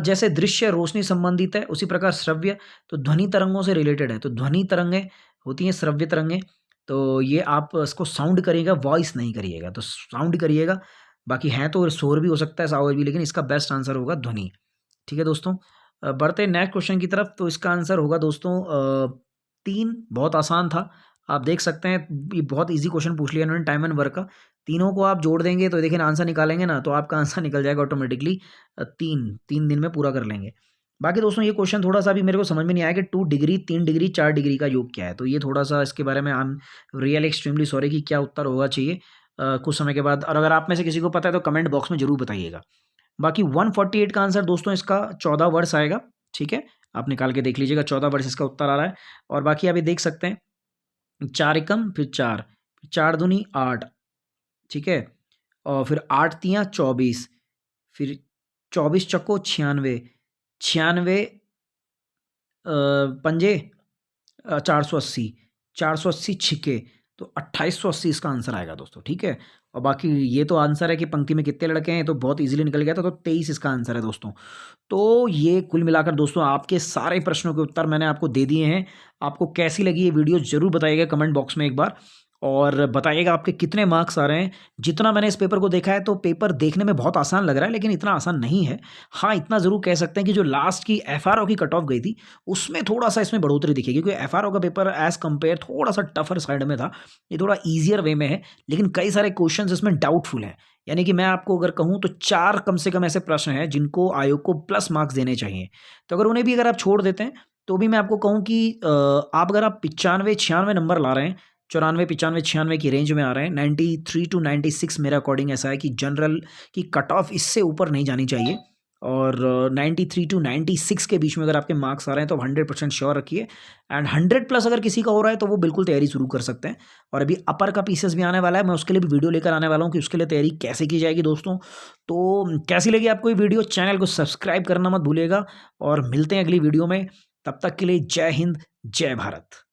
A: जैसे दृश्य रोशनी संबंधित है, उसी प्रकार श्रव्य तो ध्वनि तरंगों से रिलेटेड है। तो ध्वनि तरंगें होती हैं श्रव्य तरंगें, तो ये आप इसको साउंड करिएगा, वॉइस नहीं करिएगा, तो साउंड करिएगा। बाकी हैं तो शोर भी हो सकता है, आवाज भी, लेकिन इसका बेस्ट आंसर होगा ध्वनि। ठीक है दोस्तों, बढ़ते हैं नेक्स्ट क्वेश्चन की तरफ। तो इसका आंसर होगा दोस्तों 3, बहुत आसान था। आप देख सकते हैं ये बहुत इजी क्वेश्चन पूछ लिया इन्होंने टाइम एंड वर्क का। तीनों को आप जोड़ देंगे तो देखिए आंसर निकालेंगे ना, तो आपका आंसर निकल जाएगा ऑटोमेटिकली। 3 दिन में पूरा कर लेंगे। बाकी दोस्तों ये क्वेश्चन थोड़ा सा अभी मेरे को समझ में नहीं आया कि 2 डिग्री, 3 डिग्री, 4 डिग्री का योग क्या है। तो ये थोड़ा सा इसके बारे में I am really extremely sorry कि क्या उत्तर होगा चाहिए कुछ समय के बाद। और अगर आप में से किसी को पता है तो कमेंट बॉक्स में जरूर बताइएगा। बाकी 148 का आंसर दोस्तों इसका 14 वर्ष आएगा। ठीक है, आप निकाल के देख लीजिएगा, 14 वर्ष इसका उत्तर आ रहा है। और बाकी आप ये देख सकते हैं 4 एकम, फिर 4, 4 दूनी 8। ठीक है, और फिर 8 तियाँ 24, फिर 24 चक्को 96, 96 पंजे 480, 480 छिके, तो 2880 इसका आंसर आएगा दोस्तों। ठीक है, और बाकी ये तो आंसर है कि पंक्ति में कितने लड़के हैं, तो बहुत इजीली निकल गया था। तो 23 इसका आंसर है दोस्तों। तो ये कुल मिलाकर दोस्तों आपके सारे प्रश्नों के उत्तर मैंने आपको दे दिए हैं। आपको कैसी लगी ये वीडियो ज़रूर बताइएगा कमेंट बॉक्स में एक बार, और बताइएगा आपके कितने मार्क्स आ रहे हैं। जितना मैंने इस पेपर को देखा है तो पेपर देखने में बहुत आसान लग रहा है, लेकिन इतना आसान नहीं है। हाँ, इतना ज़रूर कह सकते हैं कि जो लास्ट की एफआरओ की कट ऑफ गई थी उसमें थोड़ा सा इसमें बढ़ोतरी दिखेगी, क्योंकि एफआरओ का पेपर एज कंपेयर थोड़ा सा टफर साइड में था, ये थोड़ा ईजियर वे में है। लेकिन कई सारे क्वेश्चन इसमें डाउटफुल हैं, यानी कि मैं आपको अगर कहूँ तो 4 कम से कम ऐसे प्रश्न हैं जिनको आयोग को प्लस मार्क्स देने चाहिए। तो अगर उन्हें भी अगर आप छोड़ देते हैं तो भी मैं आपको कहूँ कि आप अगर आप 95-96 नंबर ला रहे हैं, 94, 95, 96 की रेंज में आ रहे हैं, 93 to 96 मेरे अकॉर्डिंग ऐसा है कि जनरल की कट ऑफ इससे ऊपर नहीं जानी चाहिए। और 93 to 96 के बीच में अगर आपके मार्क्स आ रहे हैं तो 100% श्योर रखिए। एंड 100 प्लस अगर किसी का हो रहा है तो वो बिल्कुल तैयारी शुरू कर सकते हैं। और अभी अपर का पीसेस भी आने वाला है, मैं उसके लिए भी वीडियो लेकर आने वाला हूँ कि उसके लिए तैयारी कैसे की जाएगी दोस्तों। तो कैसी लगी आपको ये वीडियो, चैनल को सब्सक्राइब करना मत भूलिएगा, और मिलते हैं अगली वीडियो में। तब तक के लिए जय हिंद, जय भारत।